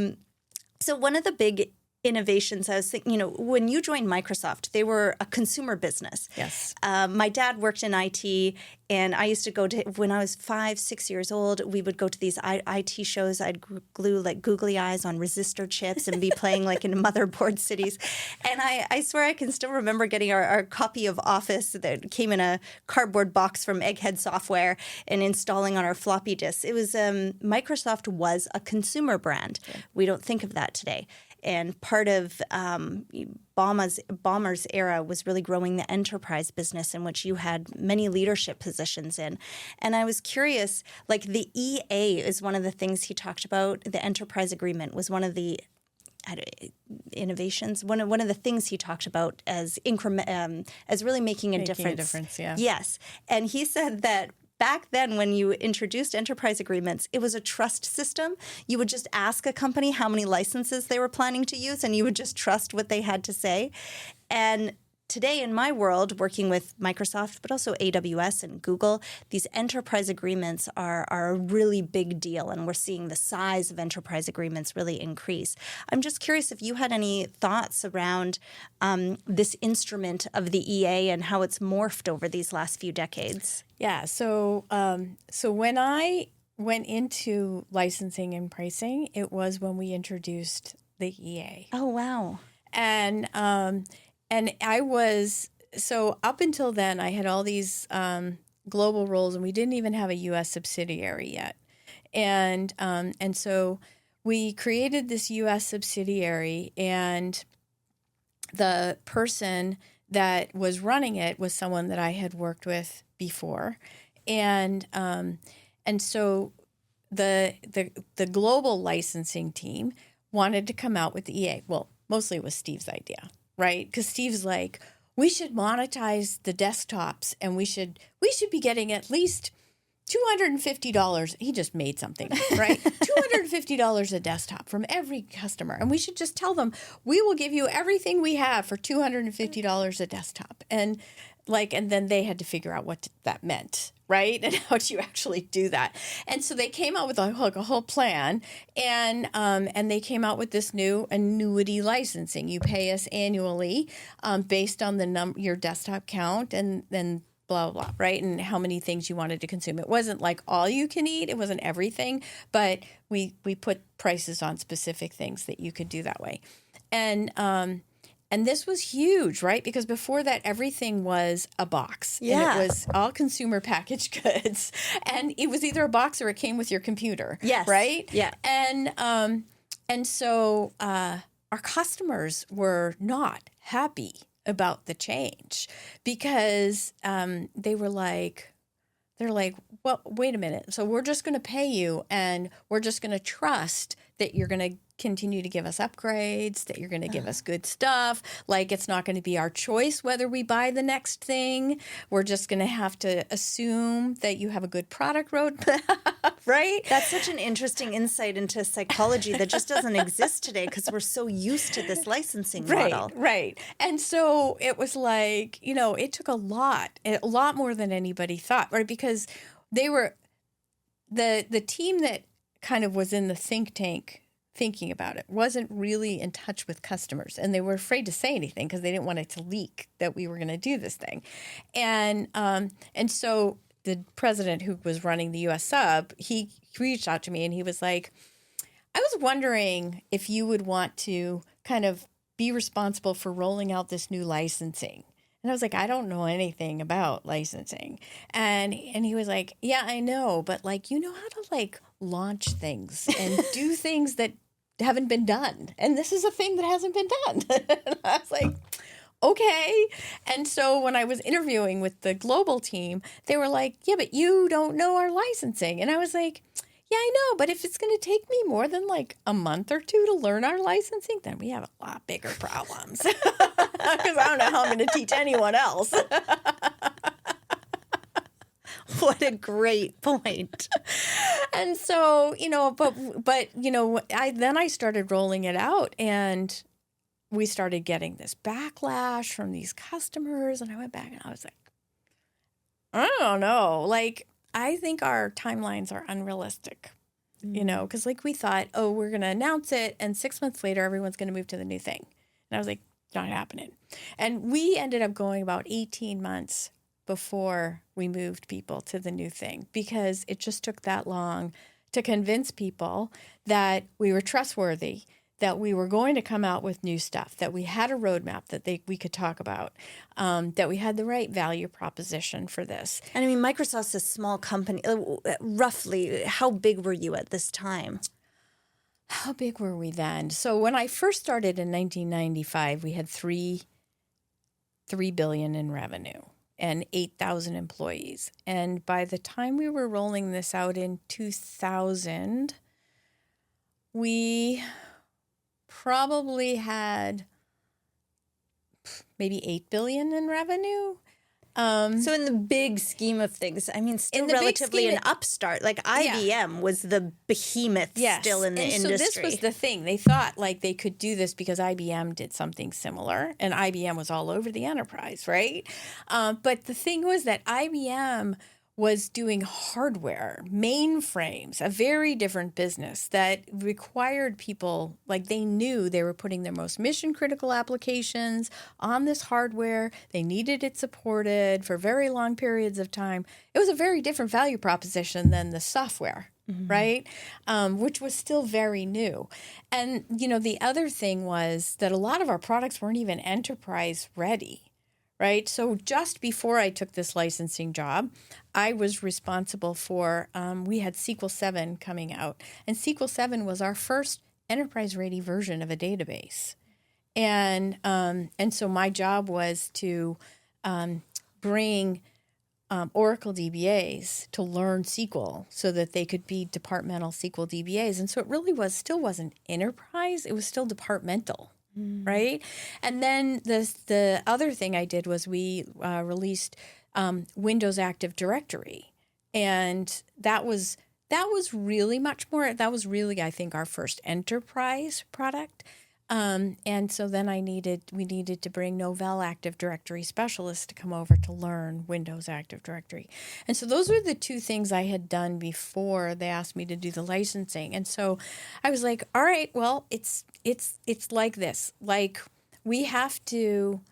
So one of the big innovations, I was thinking, when you joined Microsoft, they were a consumer business. Yes. My dad worked in IT, and I used to go to, when I was 5-6 years old, we would go to these IT shows. I'd glue like googly eyes on resistor chips and be playing like in motherboard cities. And I swear I can still remember getting our copy of Office that came in a cardboard box from Egghead Software and installing on our floppy disks. It was, Microsoft was a consumer brand. Yeah. We don't think of that today. And part of Ballmer's era was really growing the enterprise business, in which you had many leadership positions in. And I was curious, like the EA is one of the things he talked about. The enterprise agreement was one of the innovations. One of the things he talked about as as really making a difference. Yeah. Yes, and he said that back then, when you introduced enterprise agreements, it was a trust system. You would just ask a company how many licenses they were planning to use, and you would just trust what they had to say. And today in my world, working with Microsoft, but also AWS and Google, these enterprise agreements are a really big deal, and we're seeing the size of enterprise agreements really increase. I'm just curious if you had any thoughts around this instrument of the EA and how it's morphed over these last few decades. Yeah. So when I went into licensing and pricing, it was when we introduced the EA. Oh, wow. And I was, so up until then, I had all these global roles, and we didn't even have a U.S. subsidiary yet. And so we created this U.S. subsidiary, and the person that was running it was someone that I had worked with before. And so the global licensing team wanted to come out with the EA. Well, mostly it was Steve's idea. Right? Because Steve's like, we should monetize the desktops, and we should be getting at least $250. He just made something, right? $250 a desktop from every customer. And we should just tell them, we will give you everything we have for $250 a desktop. And then they had to figure out what that meant, right? And how do you actually do that? And so they came out with a whole plan, and they came out with this new annuity licensing. You pay us annually based on your desktop count, and then blah, blah, blah, right? And how many things you wanted to consume. It wasn't like all you can eat. It wasn't everything, but we put prices on specific things that you could do that way. And this was huge, right? Because before that, everything was a box. Yeah. And it was all consumer packaged goods. And it was either a box or it came with your computer. Yes. Right? Yeah. And so our customers were not happy about the change, because they're like, well, wait a minute. So we're just going to pay you, and we're just going to trust that you're going to continue to give us upgrades, that you're going to give us good stuff. Like, it's not going to be our choice whether we buy the next thing. We're just going to have to assume that you have a good product roadmap, right? That's such an interesting insight into psychology that just doesn't exist today because we're so used to this licensing model. Right. And so it was like, it took a lot more than anybody thought, right? Because they were the team that kind of was in the think tank thinking about it wasn't really in touch with customers, and they were afraid to say anything because they didn't want it to leak that we were going to do this thing. And so the president who was running the U.S. sub, he reached out to me and he was like, I was wondering if you would want to kind of be responsible for rolling out this new licensing. And I was like, I don't know anything about licensing. And he was like, yeah, I know, but like, you know how to like launch things and do things that haven't been done. And this is a thing that hasn't been done. And I was like, okay. And so when I was interviewing with the global team, they were like, yeah, but you don't know our licensing. And I was like, yeah, I know. But if it's going to take me more than like a month or two to learn our licensing, then we have a lot bigger problems. Because I don't know how I'm going to teach anyone else. What a great point. And so, but I started rolling it out, and we started getting this backlash from these customers. And I went back and I was like, I don't know. Like, I think our timelines are unrealistic, because like we thought, oh, we're going to announce it, and 6 months later, everyone's going to move to the new thing. And I was like, not happening. And we ended up going about 18 months before we moved people to the new thing, because it just took that long to convince people that we were trustworthy, that we were going to come out with new stuff, that we had a roadmap that we could talk about, that we had the right value proposition for this. And I mean, Microsoft's a small company. Roughly, how big were you at this time? How big were we then? So when I first started in 1995, we had $3 billion in revenue and 8,000 employees. And by the time we were rolling this out in 2000, we probably had maybe 8 billion in revenue. So in the big scheme of things, I mean, still relatively an upstart. Like IBM was the behemoth still in the industry. So this was the thing. They thought like they could do this because IBM did something similar, and IBM was all over the enterprise, right? But the thing was that IBM was doing hardware, mainframes, a very different business that required people, like they knew they were putting their most mission critical applications on this hardware. They needed it supported for very long periods of time. It was a very different value proposition than the software, right? Which was still very new. And, the other thing was that a lot of our products weren't even enterprise ready. Right. So just before I took this licensing job, I was responsible for, we had SQL 7 coming out. And SQL 7 was our first enterprise-ready version of a database. And so my job was to bring Oracle DBAs to learn SQL so that they could be departmental SQL DBAs. And so it really still wasn't enterprise. It was still departmental. Right. And then the other thing I did was we released Windows Active Directory. And that was really much more. That was really, I think, our first enterprise product. And so then we needed to bring Novell Active Directory specialists to come over to learn Windows Active Directory. And so those were the two things I had done before they asked me to do the licensing. And so I was like, all right, well, it's like this. Like, we have to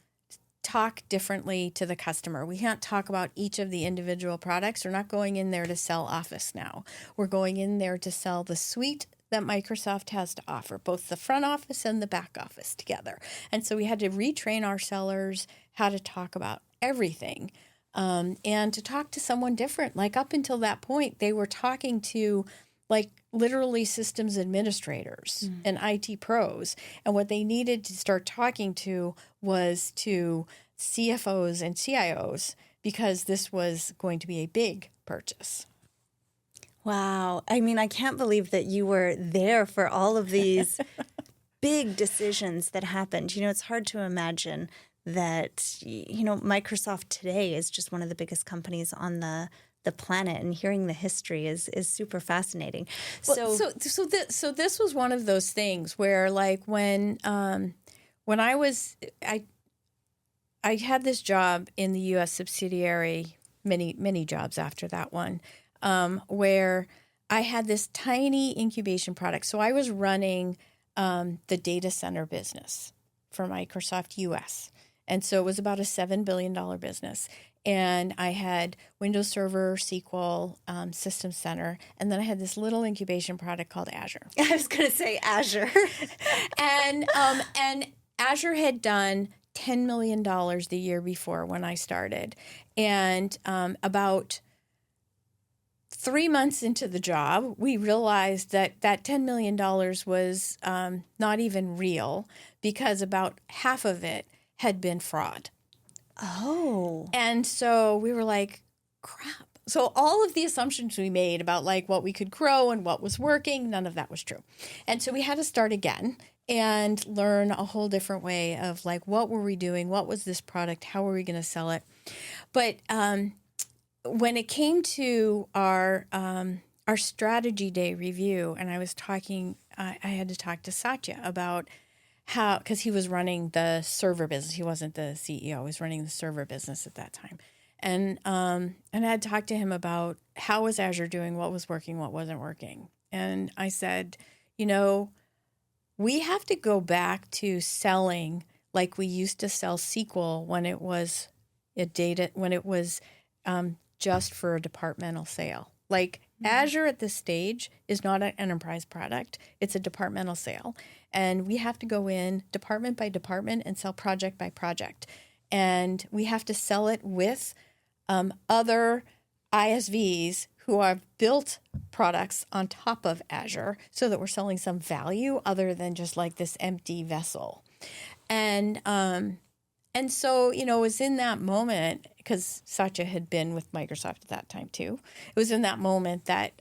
talk differently to the customer. We can't talk about each of the individual products. We're not going in there to sell Office now. We're going in there to sell the suite that Microsoft has to offer, both the front office and the back office together. And so we had to retrain our sellers how to talk about everything and to talk to someone different. Like, up until that point, they were talking to like literally systems administrators and IT pros. And what they needed to start talking to was to CFOs and CIOs, because this was going to be a big purchase. Wow. I mean, I can't believe that you were there for all of these big decisions that happened. It's hard to imagine that, Microsoft today is just one of the biggest companies on the planet, and hearing the history is super fascinating. So this was one of those things where, like, when I had this job in the U.S. subsidiary, many jobs after that one, where I had this tiny incubation product. So I was running the data center business for Microsoft U.S. And so it was about a $7 billion business. And I had Windows Server, SQL, System Center, and then I had this little incubation product called Azure. I was going to say Azure. and Azure had done $10 million the year before when I started. And about 3 months into the job, we realized that $10 million was not even real, because about half of it had been fraud. Oh. And so we were like, crap. So all of the assumptions we made about, like, what we could grow and what was working, none of that was true. And so we had to start again and learn a whole different way of, like, what were we doing? What was this product? How were we going to sell it? But when it came to our strategy day review, and I was talking, I had to talk to Satya about how, because he was running the server business. He wasn't the CEO. He was running the server business at that time. And I had talked to him about how was Azure doing, what was working, what wasn't working. And I said, we have to go back to selling like we used to sell SQL when it was just for a departmental sale. Like, Azure at this stage is not an enterprise product. It's a departmental sale. And we have to go in department by department and sell project by project. And we have to sell it with other ISVs who have built products on top of Azure, so that we're selling some value other than just like this empty vessel. And so, it was in that moment, because Satya had been with Microsoft at that time too. It was in that moment that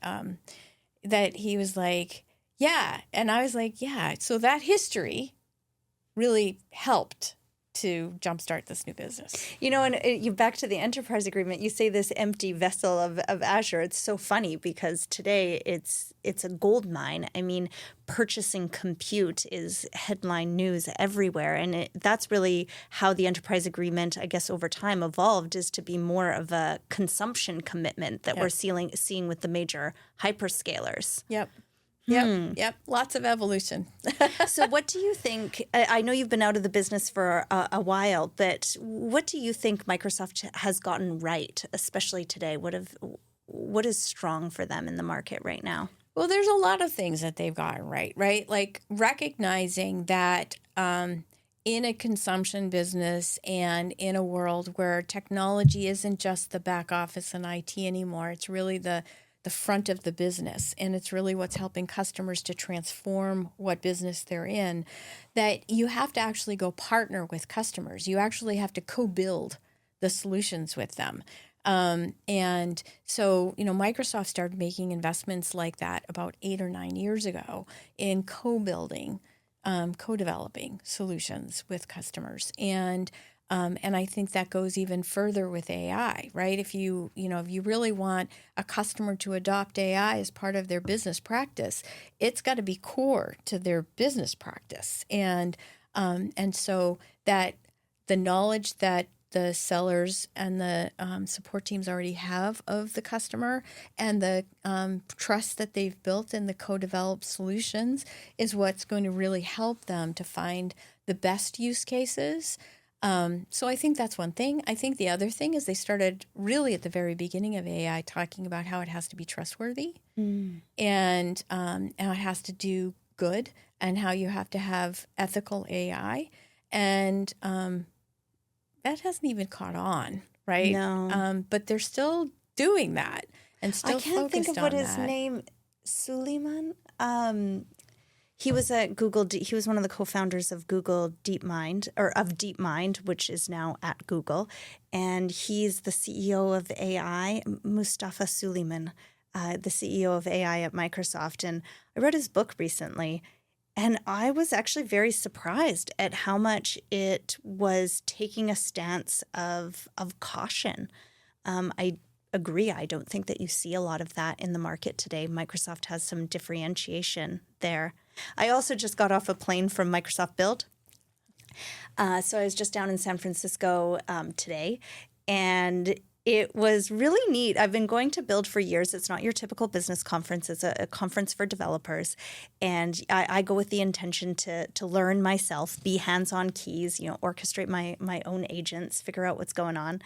that he was like, yeah. And I was like, yeah. So that history really helped to jumpstart this new business. And you back to the enterprise agreement, you say this empty vessel of Azure. It's so funny because today it's a gold mine. I mean, purchasing compute is headline news everywhere. And that's really how the enterprise agreement, I guess, over time evolved, is to be more of a consumption commitment that we're seeing with the major hyperscalers. Yep. Lots of evolution. So what do you think, I know you've been out of the business for a while, but what do you think Microsoft has gotten right, especially today? What is strong for them in the market right now? Well, there's a lot of things that they've gotten right? Like recognizing that in a consumption business and in a world where technology isn't just the back office and IT anymore, it's really the front of the business, and it's really what's helping customers to transform what business they're in, that you have to actually go partner with customers. You actually have to co-build the solutions with them. And so, Microsoft started making investments like that about 8 or 9 years ago in co-building, co-developing solutions with customers. And I think that goes even further with AI, right? If you really want a customer to adopt AI as part of their business practice, it's got to be core to their business practice. And so that the knowledge that the sellers and the support teams already have of the customer and the trust that they've built in the co-developed solutions is what's going to really help them to find the best use cases. So I think that's one thing. I think the other thing is they started really at the very beginning of AI talking about how it has to be trustworthy and how it has to do good and how you have to have ethical AI. And that hasn't even caught on, right? No. But they're still doing that and still focused on that. I can't think of what his name, Suleiman? He was at Google. He was one of the co-founders of Google DeepMind, or of DeepMind, which is now at Google, and he's the CEO of AI, Mustafa Suleiman. the CEO of AI at Microsoft, and I read his book recently. And I was actually very surprised at how much it was taking a stance of caution. I agree. I don't think that you see a lot of that in the market today. Microsoft has some differentiation there. I also just got off a plane from Microsoft Build. So I was just down in San Francisco today, and it was really neat. I've been going to Build for years. It's not your typical business conference. It's a conference for developers. And I go with the intention to learn myself, be hands-on keys, orchestrate my own agents, figure out what's going on.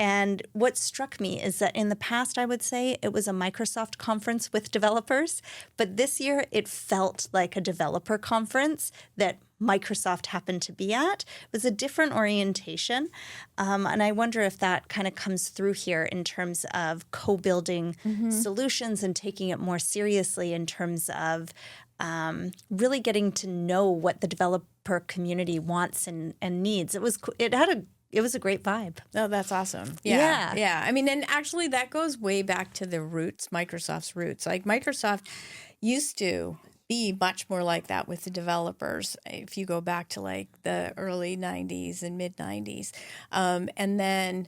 And what struck me is that in the past, I would say it was a Microsoft conference with developers. But this year, it felt like a developer conference that Microsoft happened to be at. It was a different orientation. And I wonder if that kind of comes through here in terms of co-building solutions and taking it more seriously in terms of really getting to know what the developer community wants and needs. It was a great vibe. Oh, that's awesome. Yeah. I mean, and actually that goes way back to the roots, Microsoft's roots. Like Microsoft used to be much more like that with the developers if you go back to like the early 90s and mid 90s. And then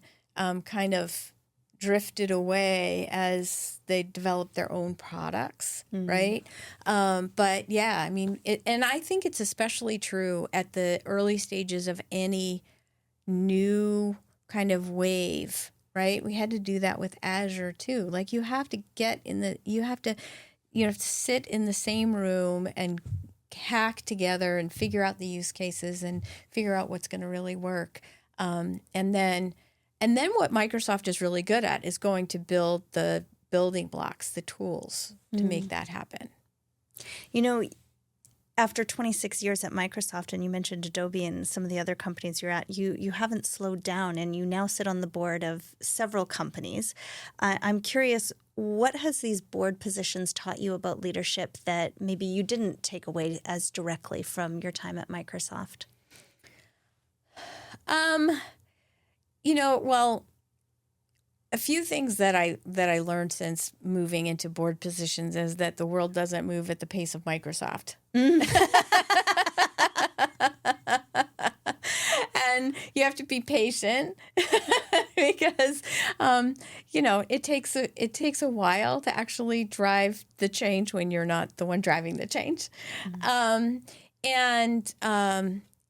kind of drifted away as they developed their own products, right? But yeah, I mean, and I think it's especially true at the early stages of any new kind of wave, right? We had to do that with Azure too. Like you have to sit in the same room and hack together and figure out the use cases and figure out what's going to really work. And then what Microsoft is really good at is going to build the building blocks, the tools to make that happen. After 26 years at Microsoft, and you mentioned Adobe and some of the other companies you're at, you haven't slowed down, and you now sit on the board of several companies. I'm curious, what has these board positions taught you about leadership that maybe you didn't take away as directly from your time at Microsoft? Well, a few things that I learned since moving into board positions is that the world doesn't move at the pace of Microsoft. And you have to be patient because it takes a while to actually drive the change when you're not the one driving the change. And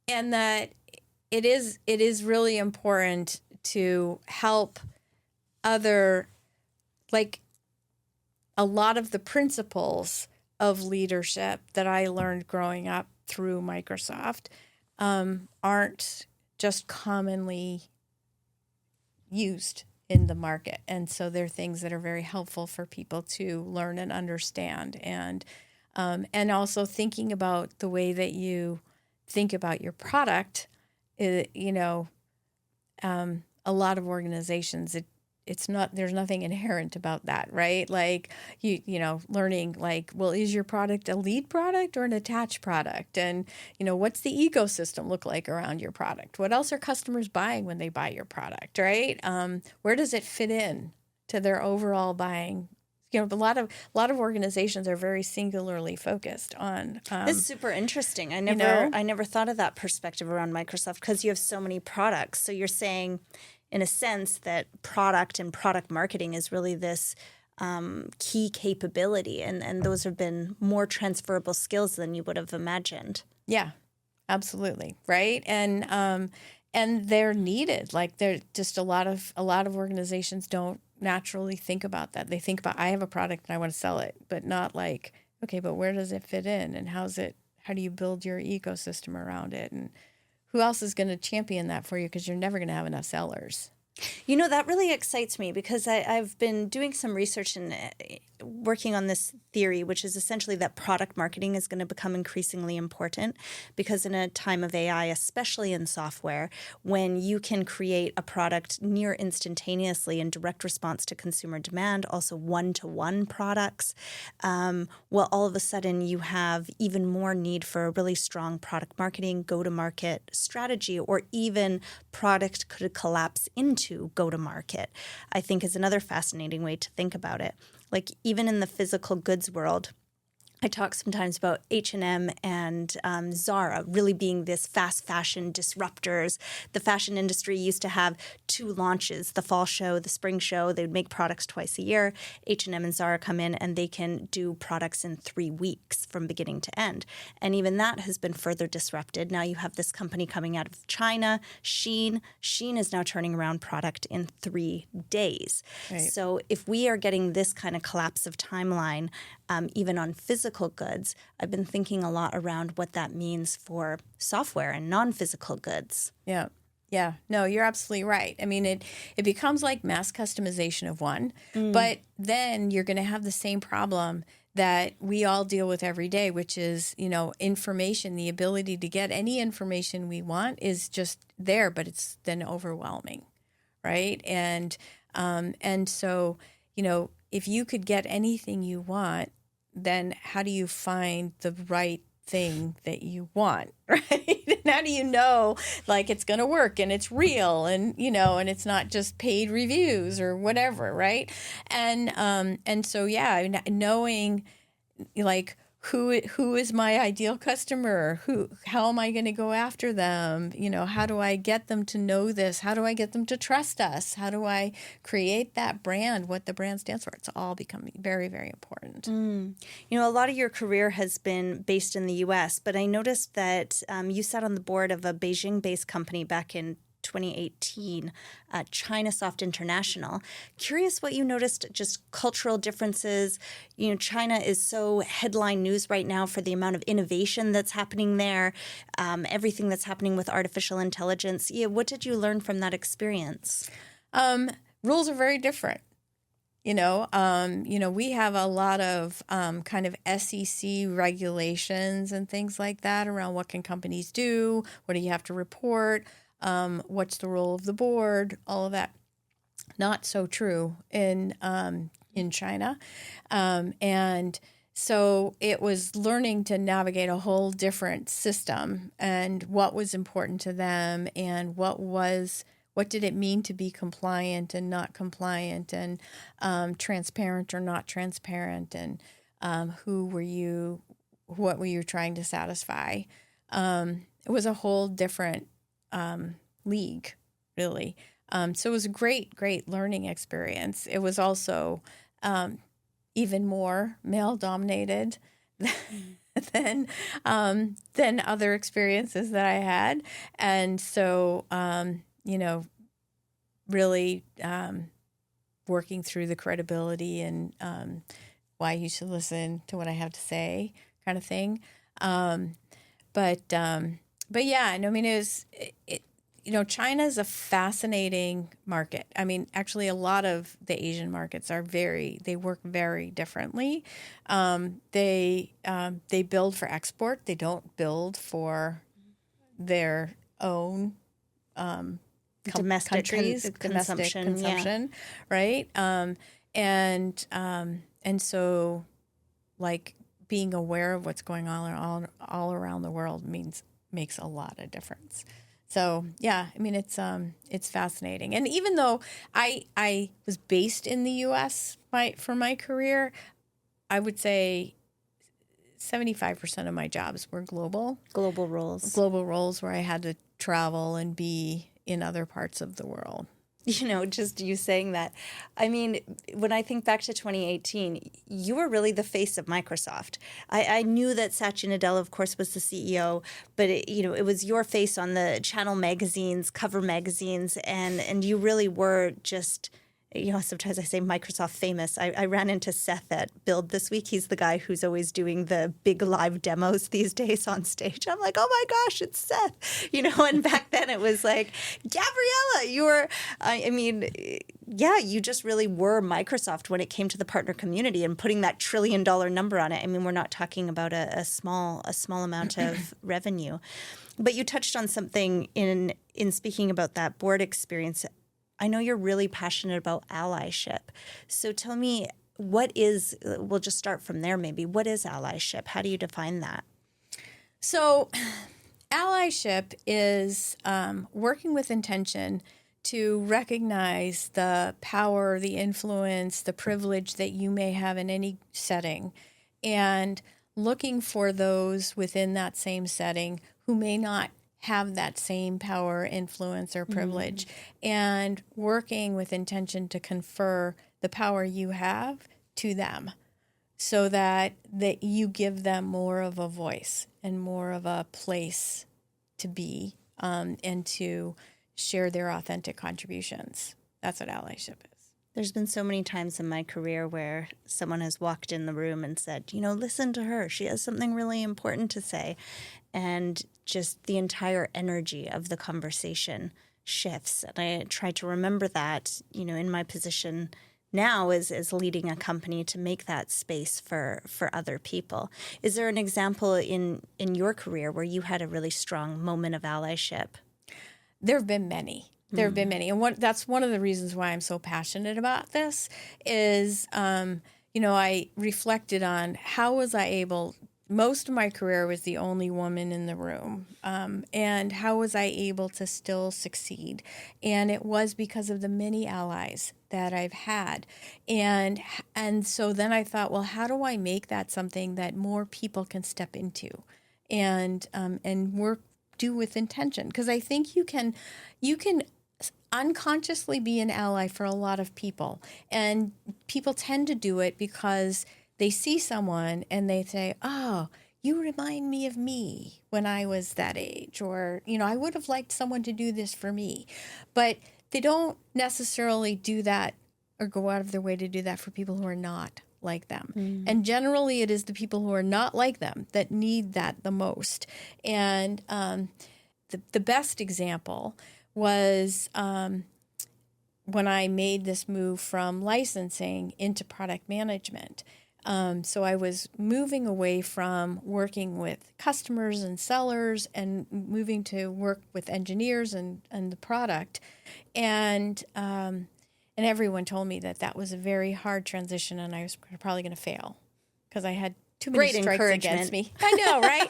that it is really important to help a lot of the principles of leadership that I learned growing up through Microsoft aren't just commonly used in the market. And so they're things that are very helpful for people to learn and understand. And also thinking about the way that you think about your product, a lot of organizations, there's nothing inherent about that, right? Like learning is your product a lead product or an attached product? And, what's the ecosystem look like around your product? What else are customers buying when they buy your product, right? Where does it fit in to their overall buying? A lot of organizations are very singularly focused on. This is super interesting. I never thought of that perspective around Microsoft because you have so many products. So you're saying, in a sense, that product and product marketing is really this key capability, and those have been more transferable skills than you would have imagined. Yeah, absolutely, right, and they're needed. Like they're just a lot of organizations don't naturally think about that. They think about, I have a product and I want to sell it, but not like, okay, but where does it fit in, and how do you build your ecosystem around it, and who else is going to champion that for you? Because you're never going to have enough sellers. That really excites me because I've been doing some research and working on this theory, which is essentially that product marketing is going to become increasingly important because in a time of AI, especially in software, when you can create a product near instantaneously in direct response to consumer demand, also one-to-one products, all of a sudden you have even more need for a really strong product marketing, go-to-market strategy, or even product could collapse into go-to-market, I think is another fascinating way to think about it. Like even in the physical goods world, I talk sometimes about H&M and Zara really being this fast fashion disruptors. The fashion industry used to have 2 launches, the fall show, the spring show. They would make products twice a year. H&M and Zara come in and they can do products in 3 weeks from beginning to end. And even that has been further disrupted. Now you have this company coming out of China, Shein. Shein is now turning around product in 3 days. Right. So if we are getting this kind of collapse of timeline, even on physical goods, I've been thinking a lot around what that means for software and non-physical goods. Yeah. Yeah. No, you're absolutely right. I mean, it becomes like mass customization of one, but then you're going to have the same problem that we all deal with every day, which is, information, the ability to get any information we want is just there, but it's then overwhelming, right? And so, if you could get anything you want, then how do you find the right thing that you want, right? And how do you know, like, it's going to work and it's real and, and it's not just paid reviews or whatever, right? And so, yeah, knowing, like, who is my ideal customer? How am I going to go after them? How do I get them to know this? How do I get them to trust us? How do I create that brand, what the brand stands for? It's all becoming very, very important. A lot of your career has been based in the U.S., but I noticed that you sat on the board of a Beijing-based company back in 2018, Chinasoft International. Curious what you noticed, just cultural differences. China is so headline news right now for the amount of innovation that's happening there, everything that's happening with artificial intelligence. Yeah, what did you learn from that experience? Rules are very different. We have a lot of kind of SEC regulations and things like that around what can companies do, what do you have to report, what's the role of the board, all of that. Not so true in China. And so it was learning to navigate a whole different system and what was important to them and what did it mean to be compliant and not compliant and transparent or not transparent and what were you trying to satisfy? It was a whole different league, really. So it was a great, great learning experience. It was also even more male-dominated than other experiences that I had. And so, really working through the credibility and why you should listen to what I have to say kind of thing. But yeah, and I mean, China is a fascinating market. I mean, actually, a lot of the Asian markets they work very differently. They build for export. They don't build for their own domestic consumption, yeah. Right? And so, like, being aware of what's going on all around the world makes a lot of difference. So yeah, I mean it's fascinating. And even though I was based in the U.S. for my career, I would say 75% of my jobs were global roles where I had to travel and be in other parts of the world. Just you saying that. I mean, when I think back to 2018, you were really the face of Microsoft. I knew that Satya Nadella, of course, was the CEO, but it was your face on the channel magazines, cover magazines, and you really were just. Sometimes I say Microsoft famous. I ran into Seth at Build this week. He's the guy who's always doing the big live demos these days on stage. I'm like, oh my gosh, it's Seth. And back then it was like, Gavriella, you were, you just really were Microsoft when it came to the partner community and putting that $1 trillion number on it. I mean, we're not talking about a small amount of revenue. But you touched on something in speaking about that board experience. I know you're really passionate about allyship. So tell me, we'll just start from there maybe. What is allyship? How do you define that? So allyship is working with intention to recognize the power, the influence, the privilege that you may have in any setting, and looking for those within that same setting who may not have that same power, influence, or privilege, and working with intention to confer the power you have to them so that you give them more of a voice and more of a place to be and to share their authentic contributions. That's what allyship is. There's been so many times in my career where someone has walked in the room and said, listen to her. She has something really important to say. And just the entire energy of the conversation shifts. And I try to remember that, in my position now as leading a company to make that space for other people. Is there an example in your career where you had a really strong moment of allyship? There have been many. There have been many. And that's one of the reasons why I'm so passionate about this is, I reflected on how was I able, most of my career was the only woman in the room. And how was I able to still succeed? And it was because of the many allies that I've had. And so then I thought, well, how do I make that something that more people can step into and do with intention? Because I think you can unconsciously be an ally for a lot of people. And people tend to do it because they see someone and they say, oh, you remind me of me when I was that age. Or, I would have liked someone to do this for me. But they don't necessarily do that or go out of their way to do that for people who are not like them. And generally it is the people who are not like them that need that the most. And the best example was when I made this move from licensing into product management. So I was moving away from working with customers and sellers and moving to work with engineers and the product. And everyone told me that was a very hard transition and I was probably going to fail because I had too many strikes against me. I know, right?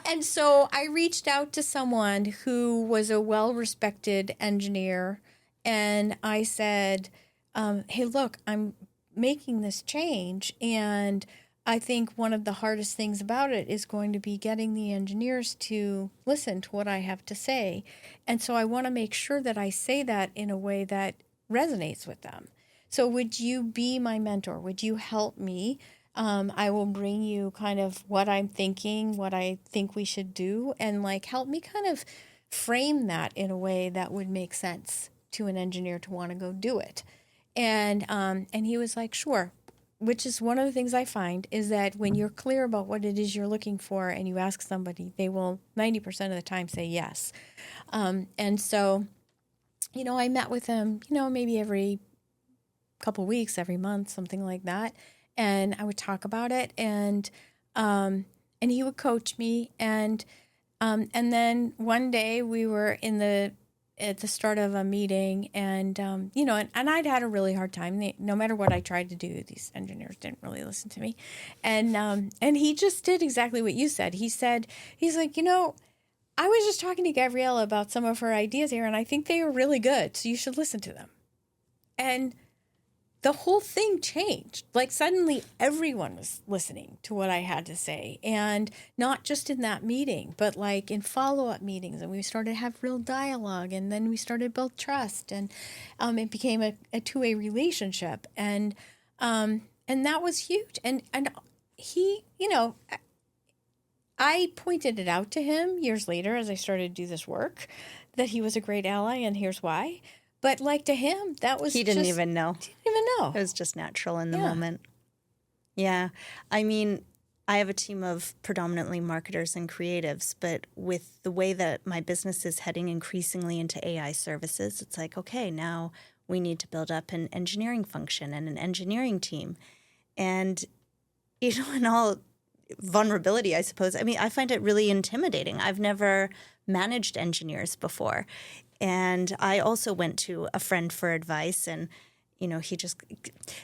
And so I reached out to someone who was a well-respected engineer, and I said, hey, look, I'm making this change, and I think one of the hardest things about it is going to be getting the engineers to listen to what I have to say. And so I want to make sure that I say that in a way that resonates with them. So would you be my mentor? Would you help me? I will bring you kind of what I'm thinking, what I think we should do, and help me kind of frame that in a way that would make sense to an engineer to want to go do it. And he was like, sure, which is one of the things I find is that when you're clear about what it is you're looking for and you ask somebody, they will 90% of the time say yes. And so, I met with him, maybe every couple weeks, every month, something like that. And I would talk about it, and he would coach me, and then one day we were at the start of a meeting, and and I'd had a really hard time. No matter what I tried to do, these engineers didn't really listen to me, and he just did exactly what you said. He's like, I was just talking to Gavriella about some of her ideas here, and I think they are really good, so you should listen to them, and the whole thing changed. Suddenly everyone was listening to what I had to say, and not just in that meeting, but in follow-up meetings. And we started to have real dialogue, and then we started to build trust, and it became a two-way relationship. And that was huge. And he, I pointed it out to him years later as I started to do this work that he was a great ally, and here's why. But to him, that was He didn't even know. He didn't even know. It was just natural in the moment. Yeah. I mean, I have a team of predominantly marketers and creatives, but with the way that my business is heading increasingly into AI services, it's okay, now we need to build up an engineering function and an engineering team. And, in all vulnerability, I suppose, I find it really intimidating. I've never managed engineers before. And I also went to a friend for advice, and, he just,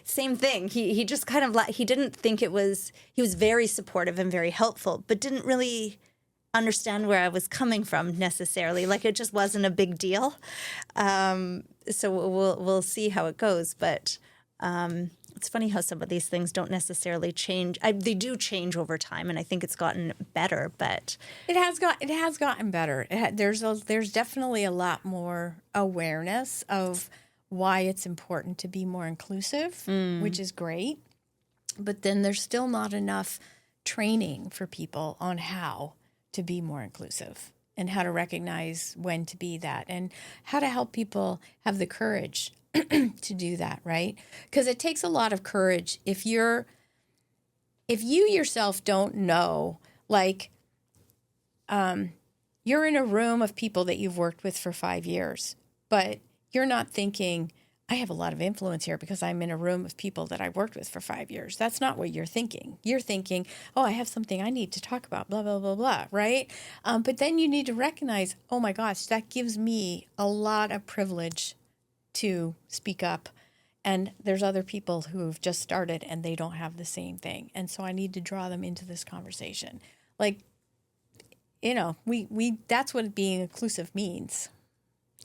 same thing. He just kind of, he didn't think he was very supportive and very helpful, but didn't really understand where I was coming from necessarily. Like, it just wasn't a big deal. So we'll see how it goes. But it's funny how some of these things don't necessarily change. They do change over time, and I think it's gotten better. But it has gotten better. There's definitely a lot more awareness of why it's important to be more inclusive, which is great. But then there's still not enough training for people on how to be more inclusive and how to recognize when to be that and how to help people have the courage to do that, right? Because it takes a lot of courage if you yourself don't know, like, you're in a room of people that you've worked with for 5 years, but you're not thinking, I have a lot of influence here because I'm in a room of people that I've worked with for 5 years. That's not what you're thinking. You're thinking, oh, I have something I need to talk about, blah, blah, blah, blah, right? But then you need to recognize, oh my gosh, that gives me a lot of privilege to speak up. And there's other people who've just started and they don't have the same thing. And so I need to draw them into this conversation. Like, we that's what being inclusive means.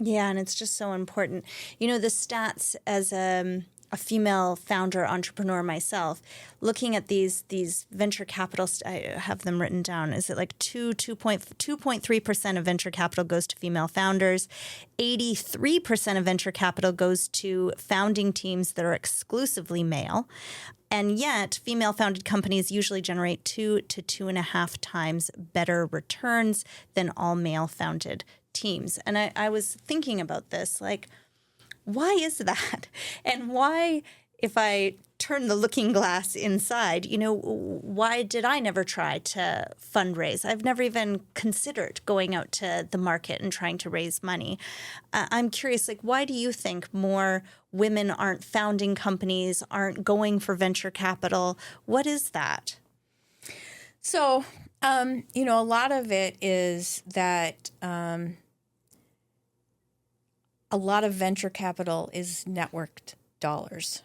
Yeah, and it's just so important. The stats, as a female founder entrepreneur myself, looking at these venture capital, I have them written down. Is it like 2.3% of venture capital goes to female founders? 83% of venture capital goes to founding teams that are exclusively male. And yet, female-founded companies usually generate 2 to 2.5 times better returns than all male-founded teams. And I was thinking about this, like, why is that? And why, if I turn the looking glass inside, why did I never try to fundraise? I've never even considered going out to the market and trying to raise money. I'm curious, like, why do you think more women aren't founding companies, aren't going for venture capital? What is that? So, a lot of it is that a lot of venture capital is networked dollars,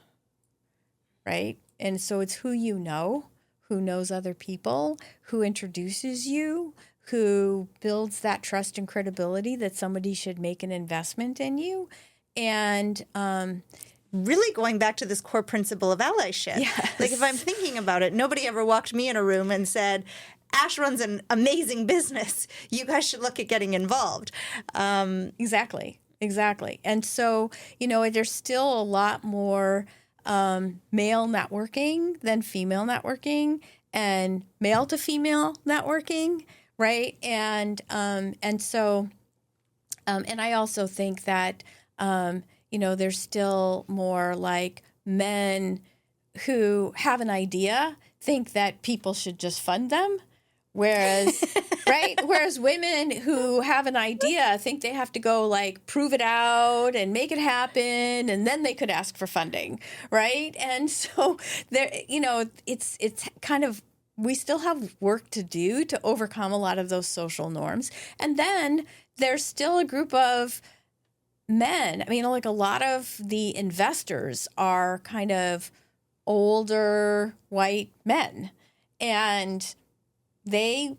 right? And so it's who you know, who knows other people, who introduces you, who builds that trust and credibility that somebody should make an investment in you. And really going back to this core principle of allyship. Yes. Like, if I'm thinking about it, nobody ever walked me in a room and said, Ash runs an amazing business. You guys should look at getting involved. Exactly. And so, there's still a lot more male networking than female networking and male to female networking, right? And so I also think that, there's still more like men who have an idea think that people should just fund them. Whereas, right? Whereas women who have an idea think they have to go like prove it out and make it happen, and then they could ask for funding, right? And so there, it's kind of, we still have work to do to overcome a lot of those social norms. And then there's still a group of men. I mean, like, a lot of the investors are kind of older white men, and they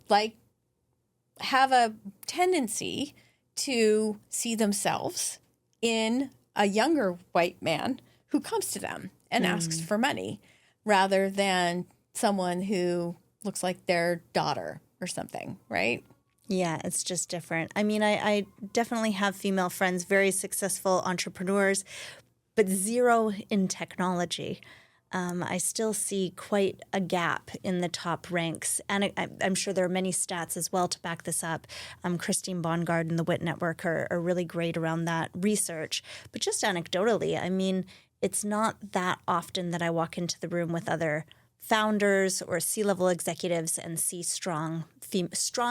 have a tendency to see themselves in a younger white man who comes to them and asks for money rather than someone who looks like their daughter or something, right? Yeah, it's just different. I mean, I definitely have female friends, very successful entrepreneurs, but zero in technology. I still see quite a gap in the top ranks. And I'm sure there are many stats as well to back this up. Christine Bongard and the WIT Network are really great around that research. But just anecdotally, I mean, it's not that often that I walk into the room with other founders or C-level executives and see strong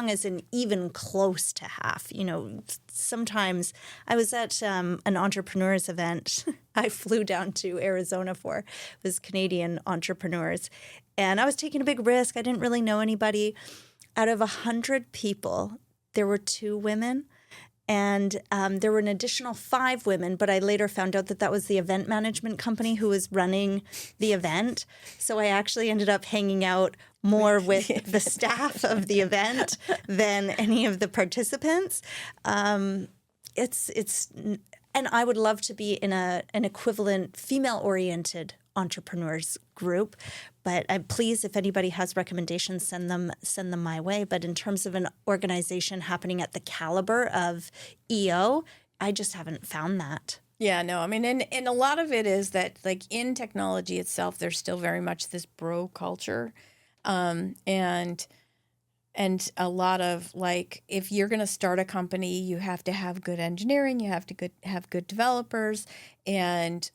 as in even close to half. Sometimes I was at an entrepreneurs event I flew down to Arizona for. It was Canadian entrepreneurs. And I was taking a big risk. I didn't really know anybody. Out of 100 people, there were 2 women. And there were an additional 5 women, but I later found out that that was the event management company who was running the event. So I actually ended up hanging out more with the staff of the event than any of the participants. And I would love to be in an equivalent female-oriented entrepreneurs group, but please, if anybody has recommendations, send them my way. But in terms of an organization happening at the caliber of EO, I just haven't found that. Yeah, no, I mean, and a lot of it is that, like, in technology itself, there's still very much this bro culture, and a lot of, like, if you're going to start a company, you have to have good engineering, you have to have good developers, and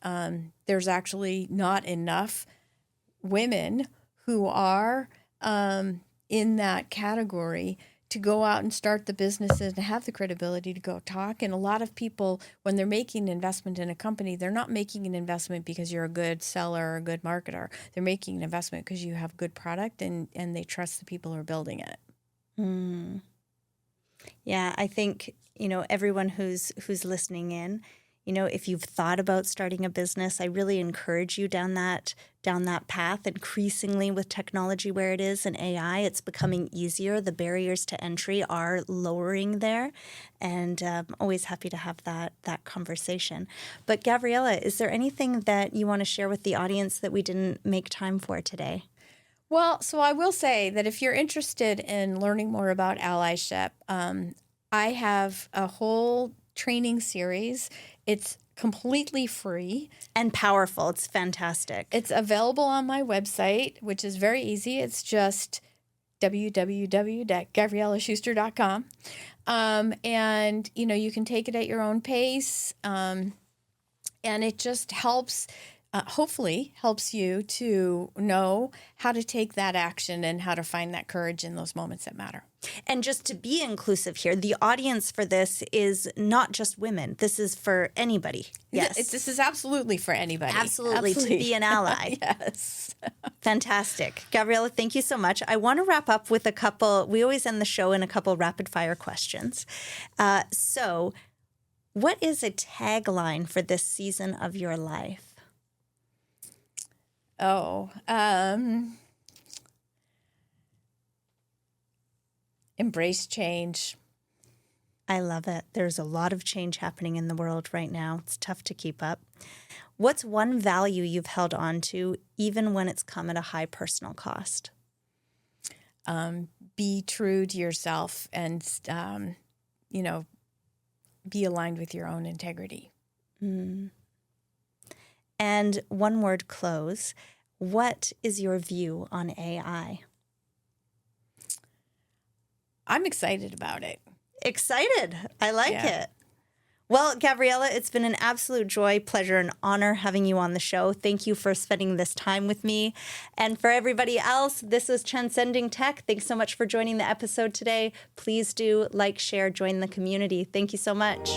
there's actually not enough women who are in that category to go out and start the businesses and have the credibility to go talk. And a lot of people, when they're making an investment in a company, they're not making an investment because you're a good seller or a good marketer. They're making an investment because you have good product and they trust the people who are building it. Yeah, I think, everyone who's listening in, if you've thought about starting a business, I really encourage you down that path. Increasingly with technology where it is and AI, it's becoming easier. The barriers to entry are lowering there, and I'm always happy to have that conversation. But Gavriella, is there anything that you want to share with the audience that we didn't make time for today? Well, so I will say that if you're interested in learning more about allyship, I have a whole training series. It's completely free. And powerful. It's fantastic. It's available on my website, which is very easy. It's just www.gavrielaschuster.com. And, you can take it at your own pace. And it just helps. Hopefully helps you to know how to take that action and how to find that courage in those moments that matter. And just to be inclusive here, the audience for this is not just women. This is for anybody. Yes. This is absolutely for anybody. Absolutely. To be an ally. Yes. Fantastic. Gavriella, thank you so much. I want to wrap up with we always end the show in a couple rapid fire questions. So what is a tagline for this season of your life? Embrace change. I love it. There's a lot of change happening in the world right now. It's tough to keep up. What's one value you've held on to, even when it's come at a high personal cost? Be true to yourself and, be aligned with your own integrity. And one word close. What is your view on AI? I'm excited about it. Excited. I like it. Well, Gavriella, it's been an absolute joy, pleasure, and honor having you on the show. Thank you for spending this time with me. And for everybody else, this is Transcending Tech. Thanks so much for joining the episode today. Please do like, share, join the community. Thank you so much.